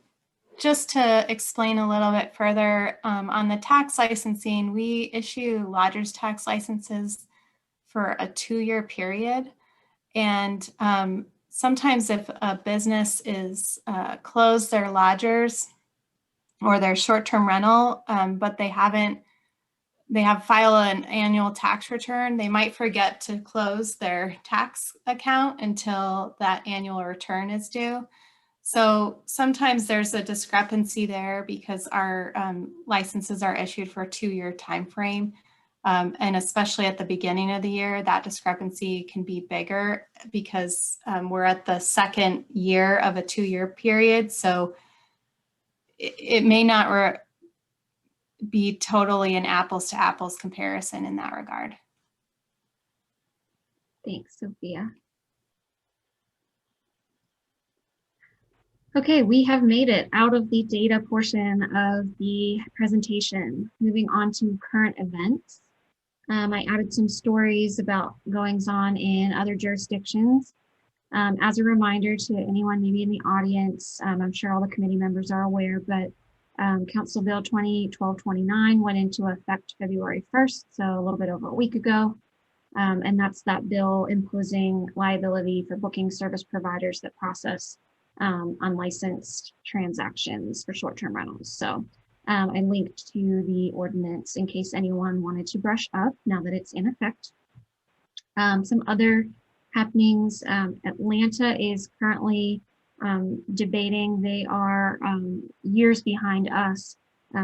just to explain a little bit further, on the tax licensing, we issue lodgers tax licenses for a 2-year period. And sometimes if a business is closed their lodgers or their short-term rental, but they have filed an annual tax return, they might forget to close their tax account until that annual return is due. So sometimes there's a discrepancy there because our licenses are issued for a 2-year time frame. And especially at the beginning of the year, that discrepancy can be bigger because we're at the second year of a 2-year period. So it may not be totally an apples to apples comparison in that regard. Thanks, Sophia. Okay, we have made it out of the data portion of the presentation. Moving on to current events. I added some stories about goings on in other jurisdictions. As a reminder to anyone maybe in the audience, I'm sure all the committee members are aware, but Council Bill 1229 went into effect February 1st, so a little bit over a week ago. And that's that bill imposing liability for booking service providers that process unlicensed transactions for short-term rentals. So I linked to the ordinance in case anyone wanted to brush up now that it's in effect. Some other happenings, Atlanta is currently debating. They are years behind us.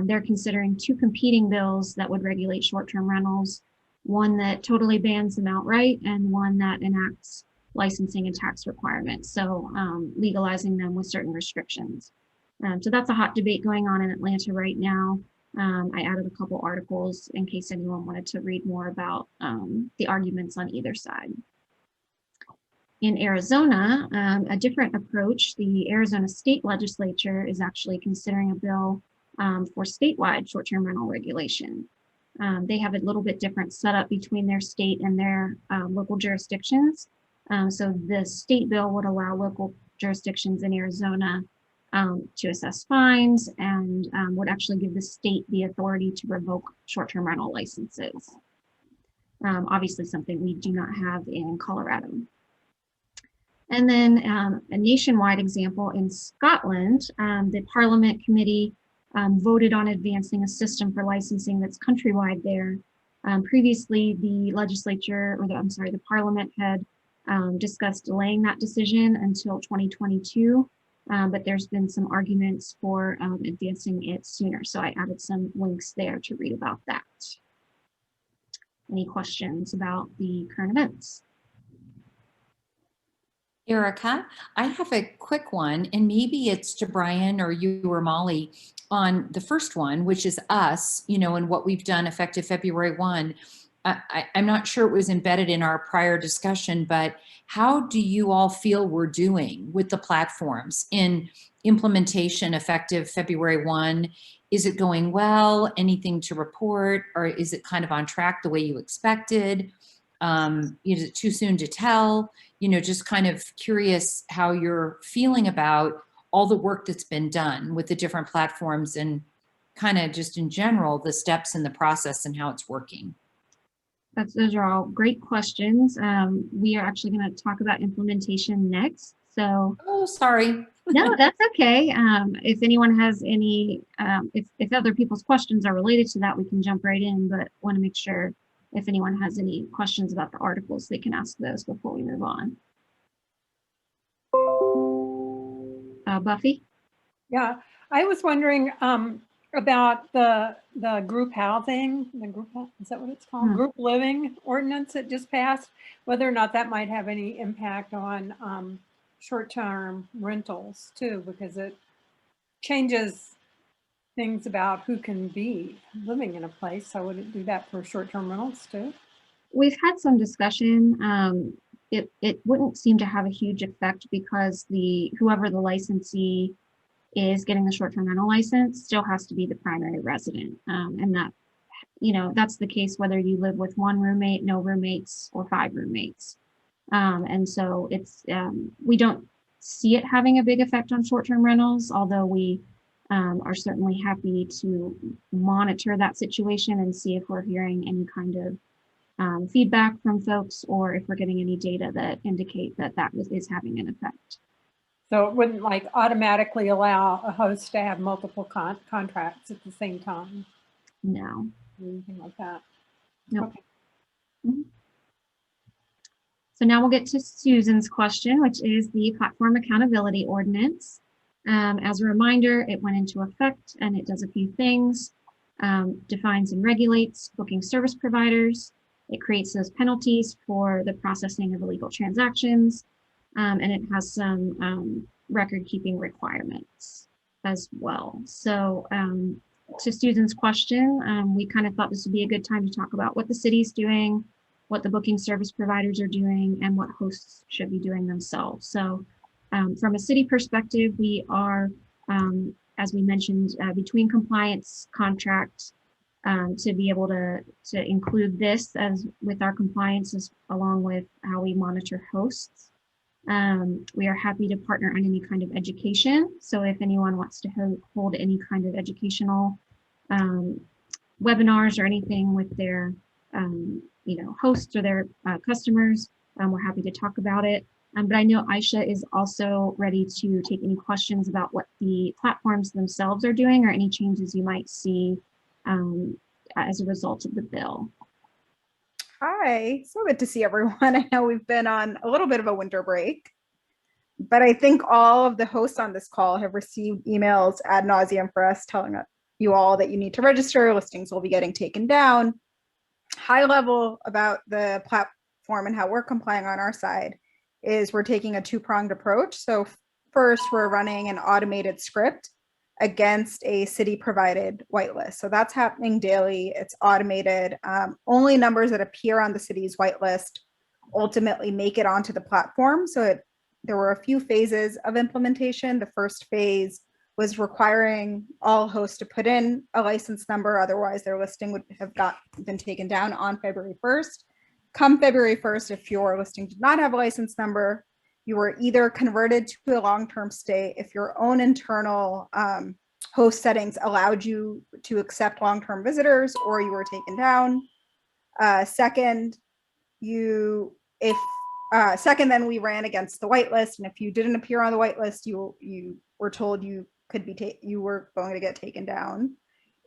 They're considering 2 competing bills that would regulate short-term rentals, one that totally bans them outright and one that enacts licensing and tax requirements, so legalizing them with certain restrictions. So that's a hot debate going on in Atlanta right now. I added a couple articles in case anyone wanted to read more about the arguments on either side. In Arizona, a different approach. The Arizona state legislature is actually considering a bill for statewide short-term rental regulation. They have a little bit different setup between their state and their local jurisdictions. So the state bill would allow local jurisdictions in Arizona to assess fines and would actually give the state the authority to revoke short-term rental licenses. Obviously something we do not have in Colorado. And then a nationwide example in Scotland, the Parliament Committee voted on advancing a system for licensing that's countrywide there. Previously, the legislature, or the Parliament had discussed delaying that decision until 2022, but there's been some arguments for advancing it sooner. So I added some links there to read about that. Any questions about the current events? Erica, I have a quick one, and maybe it's to Brian or you or Molly on the first one, which is us, and what we've done effective February 1. I'm not sure it was embedded in our prior discussion, but how do you all feel we're doing with the platforms in implementation effective February 1? Is it going well? Anything to report? Or is it kind of on track the way you expected? Is it too soon to tell? Just kind of curious how you're feeling about all the work that's been done with the different platforms and kind of just in general, the steps in the process and how it's working. Those are all great questions. We are actually going to talk about implementation next. So, oh, sorry. No, that's okay. If anyone has any, if other people's questions are related to that, we can jump right in, but want to make sure if anyone has any questions about the articles, they can ask those before we move on. Buffy? Yeah, I was wondering about the group housing, is that what it's called? Group living ordinance that just passed, whether or not that might have any impact on short-term rentals too, because it changes things about who can be living in a place. So would it do that for short-term rentals too? We've had some discussion. It wouldn't seem to have a huge effect because whoever the licensee is getting the short-term rental license still has to be the primary resident. And that, that's the case whether you live with one roommate, no roommates, or 5 roommates. And so it's, we don't see it having a big effect on short-term rentals, although we are certainly happy to monitor that situation and see if we're hearing any kind of feedback from folks or if we're getting any data that indicate that is having an effect. So it wouldn't like automatically allow a host to have multiple contracts at the same time? No. Anything like that? No. Okay. Mm-hmm. So now we'll get to Susan's question, which is the Platform Accountability Ordinance. As a reminder, it went into effect and it does a few things. Defines and regulates booking service providers. It creates those penalties for the processing of illegal transactions. And it has some record keeping requirements as well. So to Susan's question, we kind of thought this would be a good time to talk about what the city's doing, what the booking service providers are doing, and what hosts should be doing themselves. So from a city perspective, we are, as we mentioned, between compliance contracts to be able to include this as with our compliance along with how we monitor hosts. We are happy to partner on any kind of education. So if anyone wants to hold any kind of educational webinars or anything with their hosts or their customers, we're happy to talk about it. But I know Aisha is also ready to take any questions about what the platforms themselves are doing or any changes you might see as a result of the bill. Hi, so good to see everyone. I know we've been on a little bit of a winter break, but I think all of the hosts on this call have received emails ad nauseum for us telling you all that you need to register, listings will be getting taken down. High level about the platform and how we're complying on our side is we're taking a two-pronged approach. So first, we're running an automated script against a city provided whitelist. So that's happening daily. It's automated. Only numbers that appear on the city's whitelist ultimately make it onto the platform. So there were a few phases of implementation. The first phase was requiring all hosts to put in a license number, otherwise their listing would have been taken down on February 1st. Come February 1st, if your listing did not have a license number, you were either converted to a long-term stay if your own internal host settings allowed you to accept long-term visitors, or you were taken down. Second, then we ran against the whitelist, and if you didn't appear on the whitelist, you were told you were going to get taken down.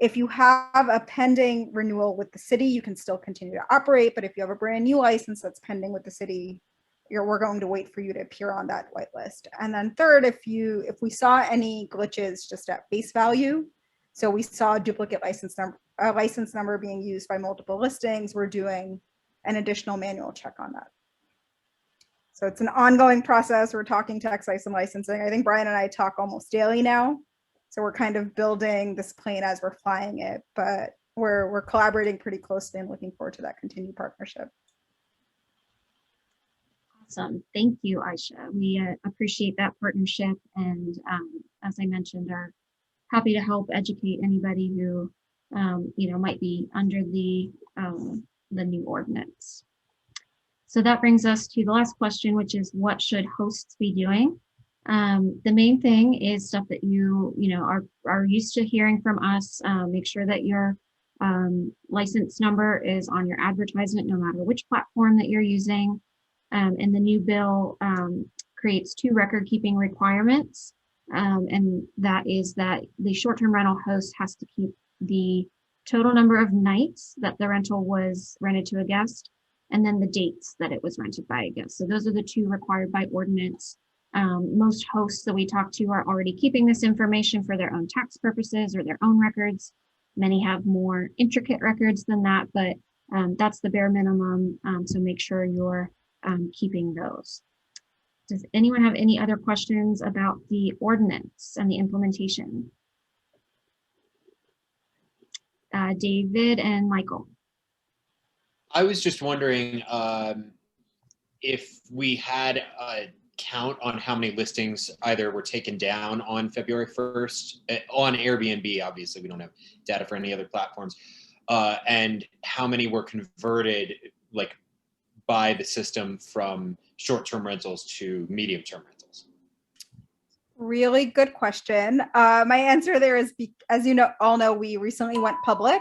If you have a pending renewal with the city, you can still continue to operate, but if you have a brand new license that's pending with the city, we're going to wait for you to appear on that whitelist. And then third, if we saw any glitches just at face value, so we saw a duplicate license number being used by multiple listings, we're doing an additional manual check on that. So it's an ongoing process. We're talking tax license licensing. I think Brian and I talk almost daily now. So we're kind of building this plane as we're flying it, but we're collaborating pretty closely and looking forward to that continued partnership. Awesome. Thank you, Aisha. We appreciate that partnership, and as I mentioned, are happy to help educate anybody who might be under the new ordinance. So that brings us to the last question, which is, what should hosts be doing? The main thing is stuff that you are used to hearing from us. Make sure that your license number is on your advertisement, no matter which platform that you're using. And the new bill creates 2 record keeping requirements. And that is that the short-term rental host has to keep the total number of nights that the rental was rented to a guest, and then the dates that it was rented by a guest. So those are the 2 required by ordinance. Most hosts that we talk to are already keeping this information for their own tax purposes or their own records. Many have more intricate records than that, but that's the bare minimum. So make sure you're keeping those. Does anyone have any other questions about the ordinance and the implementation? David and Michael. I was just wondering if we had a count on how many listings either were taken down on February 1st, on Airbnb, obviously we don't have data for any other platforms, and how many were converted by the system from short-term rentals to medium-term rentals? Really good question. My answer there is, as you all know, we recently went public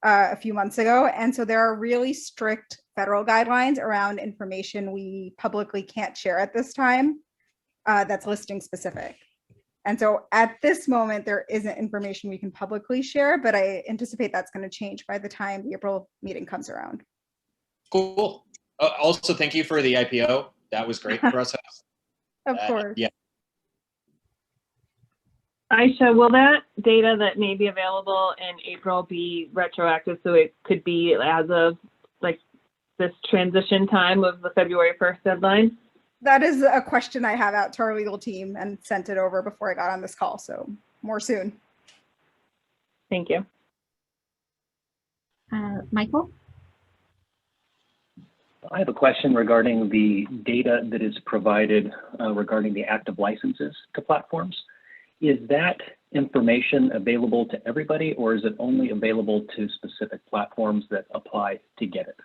a few months ago, and so there are really strict federal guidelines around information we publicly can't share at this time. That's listing specific. And so at this moment, there isn't information we can publicly share, but I anticipate that's going to change by the time the April meeting comes around. Cool. Also, thank you for the IPO. That was great for us. Of course. Yeah. Aisha, will that data that may be available in April be retroactive, so it could be as of this transition time of the February 1st deadline? That is a question I have out to our legal team and sent it over before I got on this call, so more soon. Thank you. Michael? I have a question regarding the data that is provided regarding the active licenses to platforms. Is that information available to everybody, or is it only available to specific platforms that apply to get it?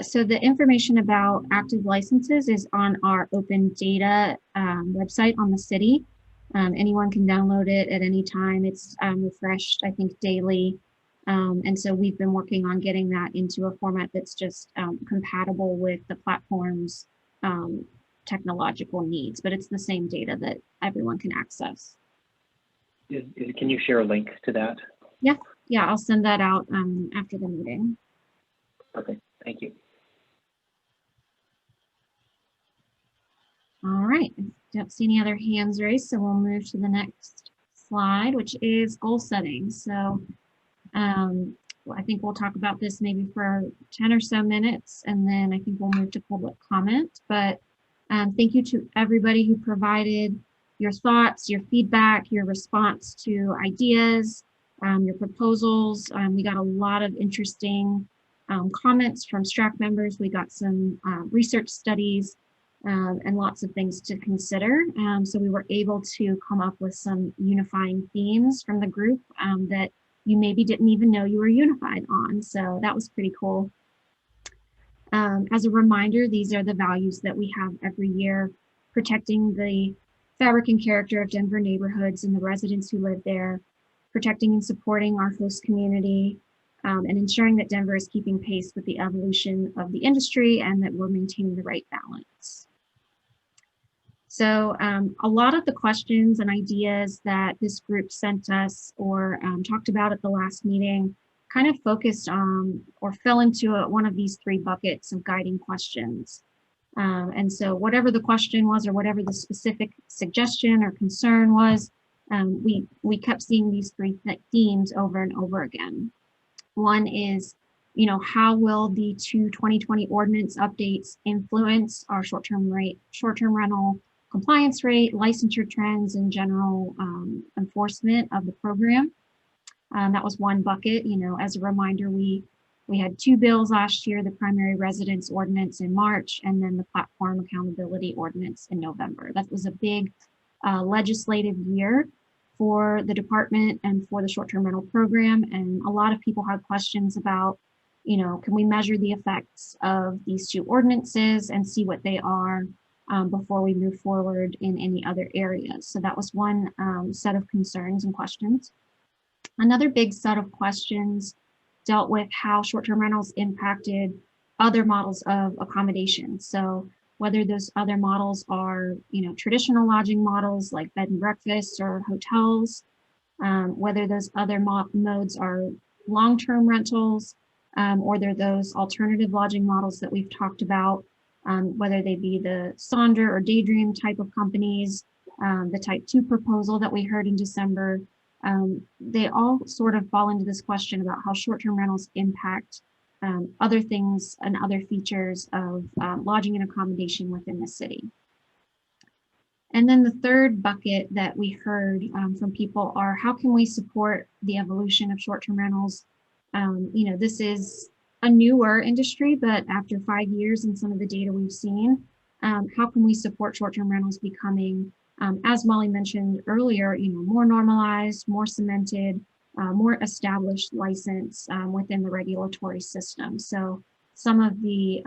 So the information about active licenses is on our open data website on the city. Anyone can download it at any time. It's refreshed, I think, daily. And so we've been working on getting that into a format that's just compatible with the platform's technological needs, but it's the same data that everyone can access. Can you share a link to that? Yeah, I'll send that out after the meeting. Perfect, thank you. All right, I don't see any other hands raised, so we'll move to the next slide, which is goal setting. So I think we'll talk about this maybe for 10 or so minutes, and then I think we'll move to public comment. But thank you to everybody who provided your thoughts, your feedback, your response to ideas, your proposals. We got a lot of interesting comments from STRAC members. We got some research studies and lots of things to consider. So we were able to come up with some unifying themes from the group that you maybe didn't even know you were unified on. So that was pretty cool. As a reminder, these are the values that we have every year: protecting the fabric and character of Denver neighborhoods and the residents who live there, protecting and supporting our host community, and ensuring that Denver is keeping pace with the evolution of the industry and that we're maintaining the right balance. So a lot of the questions and ideas that this group sent us or talked about at the last meeting kind of focused on or fell into one of these three buckets of guiding questions. And so whatever the question was or whatever the specific suggestion or concern was, we kept seeing these three themes over and over again. One is, how will the 2020 ordinance updates influence our short-term rental compliance rate, licensure trends, and general enforcement of the program? That was one bucket. As a reminder, we had two bills last year: the primary residence ordinance in March, and then the platform accountability ordinance in November. That was a big legislative year for the department and for the short-term rental program. And a lot of people had questions about, can we measure the effects of these two ordinances and see what they are before we move forward in any other areas? So that was one set of concerns and questions. Another big set of questions dealt with how short-term rentals impacted other models of accommodation. So whether those other models are, traditional lodging models like bed and breakfast or hotels, whether those other modes are long-term rentals, or they're those alternative lodging models that we've talked about, whether they be the Sonder or Daydream type of companies, the type 2 proposal that we heard in December. They all sort of fall into this question about how short-term rentals impact other things and other features of lodging and accommodation within the city. And then the third bucket that we heard from people are, how can we support the evolution of short-term rentals? This is a newer industry, but after 5 years and some of the data we've seen, how can we support short-term rentals becoming, as Molly mentioned earlier, more normalized, more cemented, more established license within the regulatory system. So some of the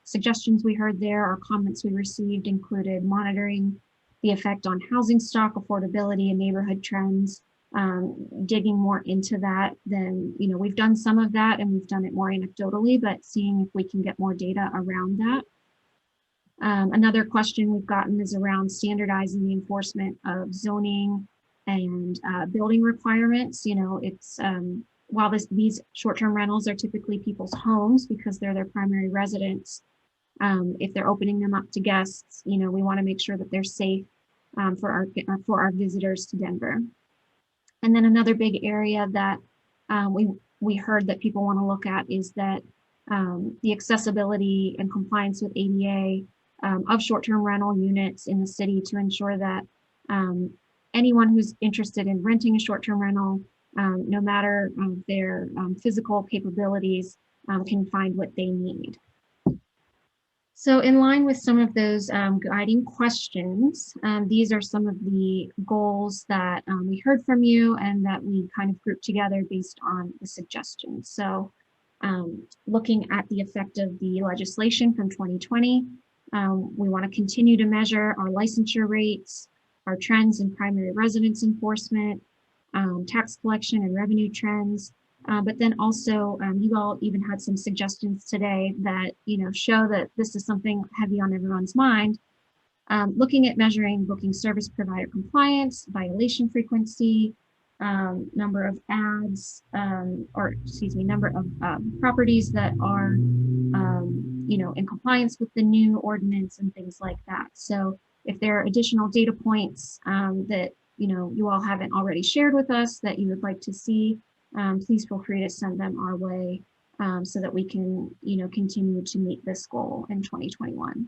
suggestions we heard there or comments we received included monitoring the effect on housing stock, affordability, and neighborhood trends, digging more into that. Then, we've done some of that and we've done it more anecdotally, but seeing if we can get more data around that. Another question we've gotten is around standardizing the enforcement of zoning and building requirements. It's while these short-term rentals are typically people's homes because they're their primary residence, if they're opening them up to guests, we want to make sure that they're safe for our visitors to Denver. And then another big area that we heard that people want to look at is that the accessibility and compliance with ADA of short-term rental units in the city, to ensure that anyone who's interested in renting a short-term rental, no matter their physical capabilities, can find what they need. So in line with some of those guiding questions, these are some of the goals that we heard from you and that we kind of grouped together based on the suggestions. So looking at the effect of the legislation from 2020, we want to continue to measure our licensure rates, our trends in primary residence enforcement, tax collection and revenue trends. But then also, you all even had some suggestions today that show that this is something heavy on everyone's mind. Looking at measuring booking service provider compliance, violation frequency, number of ads, number of properties that are in compliance with the new ordinance and things like that. So if there are additional data points that you all haven't already shared with us that you would like to see, please feel free to send them our way so that we can continue to meet this goal in 2021.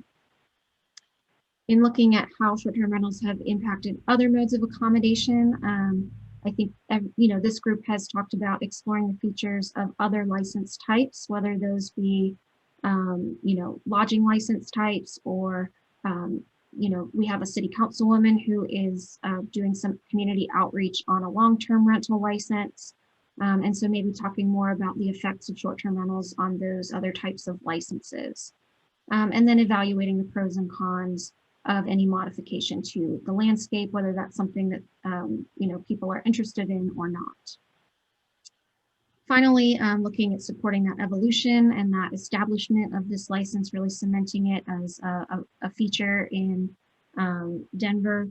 In looking at how short-term rentals have impacted other modes of accommodation, I think this group has talked about exploring the features of other license types, whether those be lodging license types or we have a city councilwoman who is doing some community outreach on a long-term rental license. And so maybe talking more about the effects of short-term rentals on those other types of licenses. And then evaluating the pros and cons of any modification to the landscape, whether that's something that people are interested in or not. Finally, looking at supporting that evolution and that establishment of this license, really cementing it as a feature in Denver,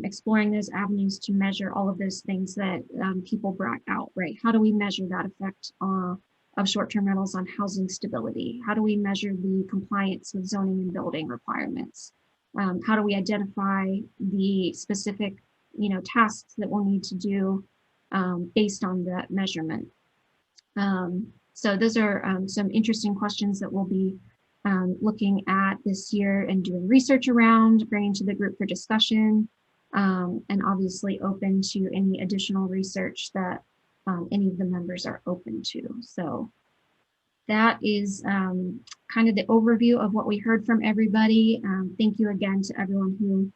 exploring those avenues to measure all of those things that people brought out, right? How do we measure that effect of short-term rentals on housing stability? How do we measure the compliance with zoning and building requirements? How do we identify the specific, tasks that we'll need to do based on that measurement? So those are some interesting questions that we'll be looking at this year and doing research around, bringing to the group for discussion, and obviously open to any additional research that any of the members are open to. So that is kind of the overview of what we heard from everybody. Thank you again to everyone who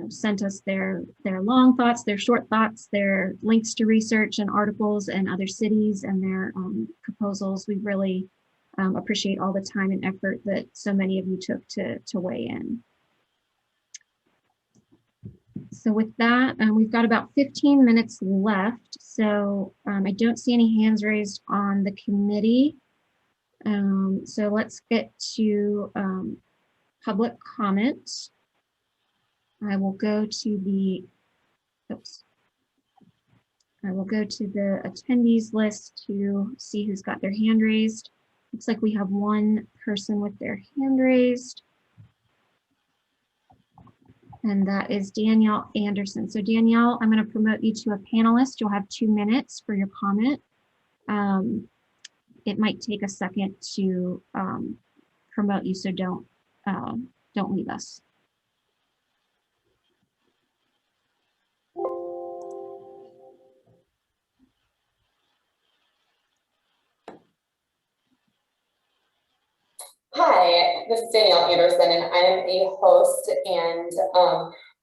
sent us their long thoughts, their short thoughts, their links to research and articles and other cities and their proposals. We really appreciate all the time and effort that so many of you took to weigh in. So with that, we've got about 15 minutes left. So I don't see any hands raised on the committee. So let's get to public comment. I will go to the, attendees list to see who's got their hand raised. Looks like we have one person with their hand raised. And that is Danielle Anderson. So Danielle, I'm going to promote you to a panelist. You'll have 2 minutes for your comment. It might take a second to promote you, so don't leave us. Hi, this is Danielle Anderson, and I am a host. And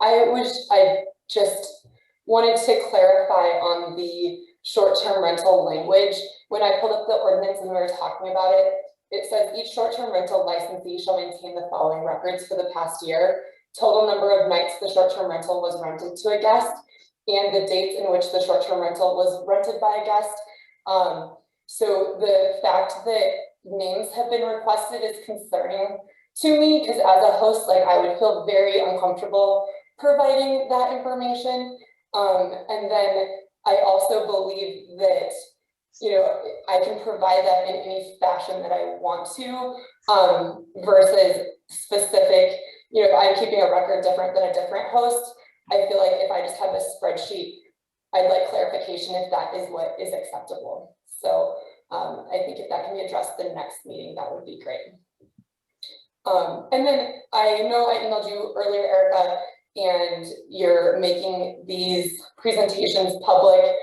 I just wanted to clarify on the short-term rental language. When I pulled up the ordinance and we were talking about it, it says each short-term rental licensee shall maintain the following records for the past year: total number of nights the short-term rental was rented to a guest, and the dates in which the short-term rental was rented by a guest. So the fact that names have been requested is concerning to me, because as a host, I would feel very uncomfortable providing that information. And then I also believe that, I can provide that in any fashion that I want to, versus specific, if I'm keeping a record different than a different host, I feel like if I just have a spreadsheet, I'd like clarification if that is what is acceptable. So I think if that can be addressed the next meeting, that would be great. And then I know I emailed you earlier, Erica, and you're making these presentations public.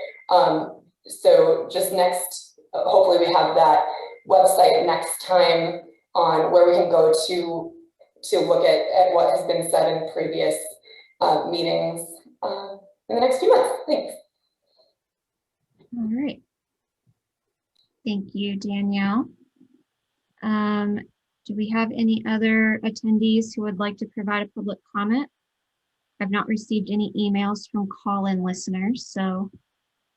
So just next, hopefully we have that website next time on where we can go to look at what has been said in previous meetings in the next few months. Thanks. All right. Thank you, Danielle. Do we have any other attendees who would like to provide a public comment? I've not received any emails from call-in listeners, so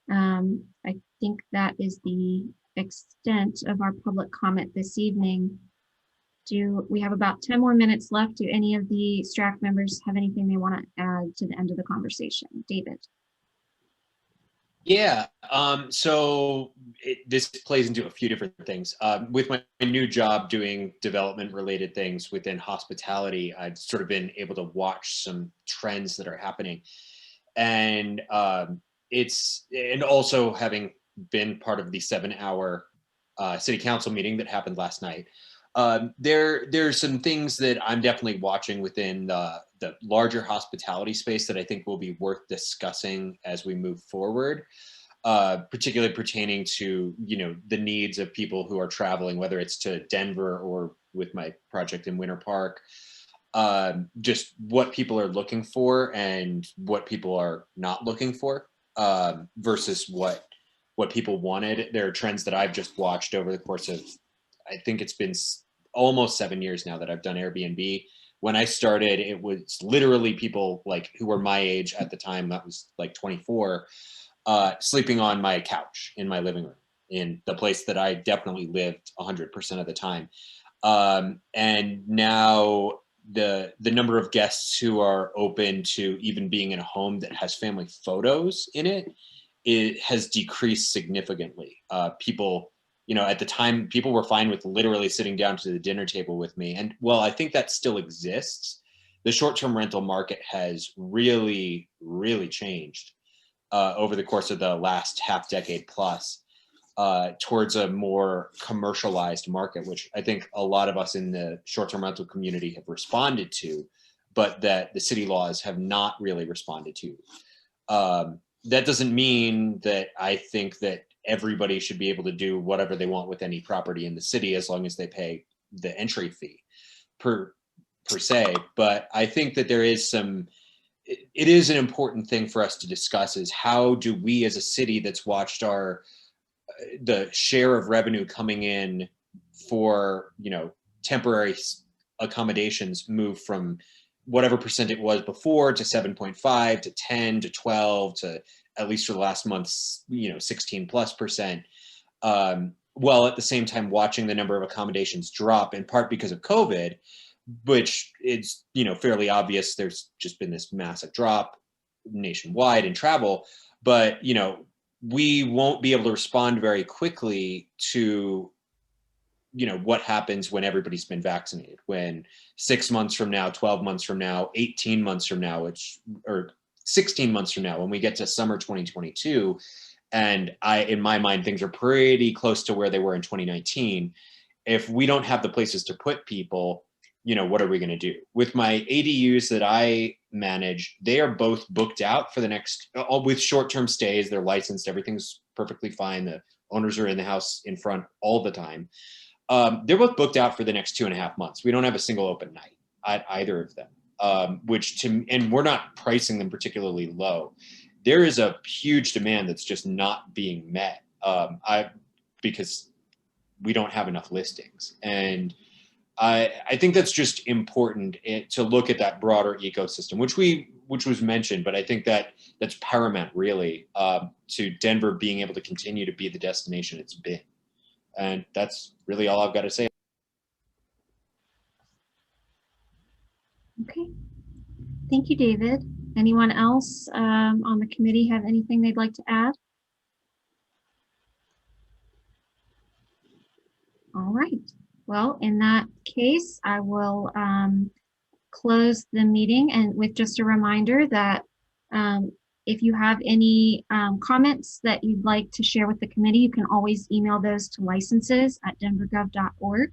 I think that is the extent of our public comment this evening. We have about 10 more minutes left. Do any of the STRAC members have anything they want to add to the end of the conversation? David. Yeah, so this plays into a few different things. With my new job doing development related things within hospitality, I've sort of been able to watch some trends that are happening. And and also having been part of the 7-hour city council meeting that happened last night, there's some things that I'm definitely watching within the larger hospitality space that I think will be worth discussing as we move forward, particularly pertaining to, the needs of people who are traveling, whether it's to Denver or with my project in Winter Park. just what people are looking for and what people are not looking for, versus what people wanted. There are trends that I've just watched over the course of, I think it's been almost 7 years now that I've done Airbnb. When I started, it was literally people like who were my age at the time, that was like 24, sleeping on my couch in my living room, in the place that I definitely lived 100% of the time. And now the number of guests who are open to even being in a home that has family photos in it, it has decreased significantly. People, you know, at the time, people were fine with literally sitting down to the dinner table with me. And well, I think that still exists. The short-term rental market has really, really changed over the course of the last half decade plus, towards a more commercialized market, which I think a lot of us in the short-term rental community have responded to, but that the city laws have not really responded to. That doesn't mean that I think that everybody should be able to do whatever they want with any property in the city as long as they pay the entry fee per se. But I think that there is some, it is an important thing for us to discuss, is how do we as a city that's watched the share of revenue coming in for, you know, temporary accommodations move from whatever percent it was before to 7.5 to 10 to 12 to, at least for the last month's, you know, 16+%. While at the same time watching the number of accommodations drop, in part because of COVID, which is, you know, fairly obvious. There's just been this massive drop nationwide in travel, but, you know, we won't be able to respond very quickly to, you know, what happens when everybody's been vaccinated, when 6 months from now, 12 months from now, 18 months from now, or 16 months from now, when we get to summer 2022, and in my mind, things are pretty close to where they were in 2019. If we don't have the places to put people, you know, what are we going to do? With my ADUs that I manage, they are both booked out for the next, with short-term stays. They're licensed, everything's perfectly fine. The owners are in the house in front all the time. They're both booked out for the next 2.5 months. We don't have a single open night at either of them, and we're not pricing them particularly low. There is a huge demand that's just not being met, because we don't have enough listings. And I think that's just important to look at that broader ecosystem, which was mentioned, but I think that's paramount really, to Denver being able to continue to be the destination it's been. And that's really all I've got to say. Okay. Thank you, David. Anyone else on the committee have anything they'd like to add? All right. Well, in that case, I will close the meeting, and with just a reminder that if you have any comments that you'd like to share with the committee, you can always email those to licenses@denvergov.org.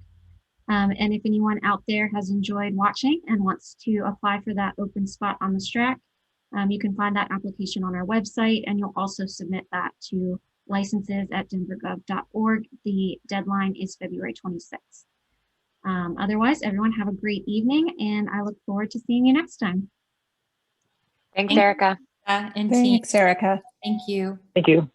And if anyone out there has enjoyed watching and wants to apply for that open spot on the STRAC, you can find that application on our website, and you'll also submit that to licenses@denvergov.org. The deadline is February 26th. Otherwise, everyone have a great evening, and I look forward to seeing you next time. Thanks, Erica. And Thanks, Erica. Thank you. Thank you.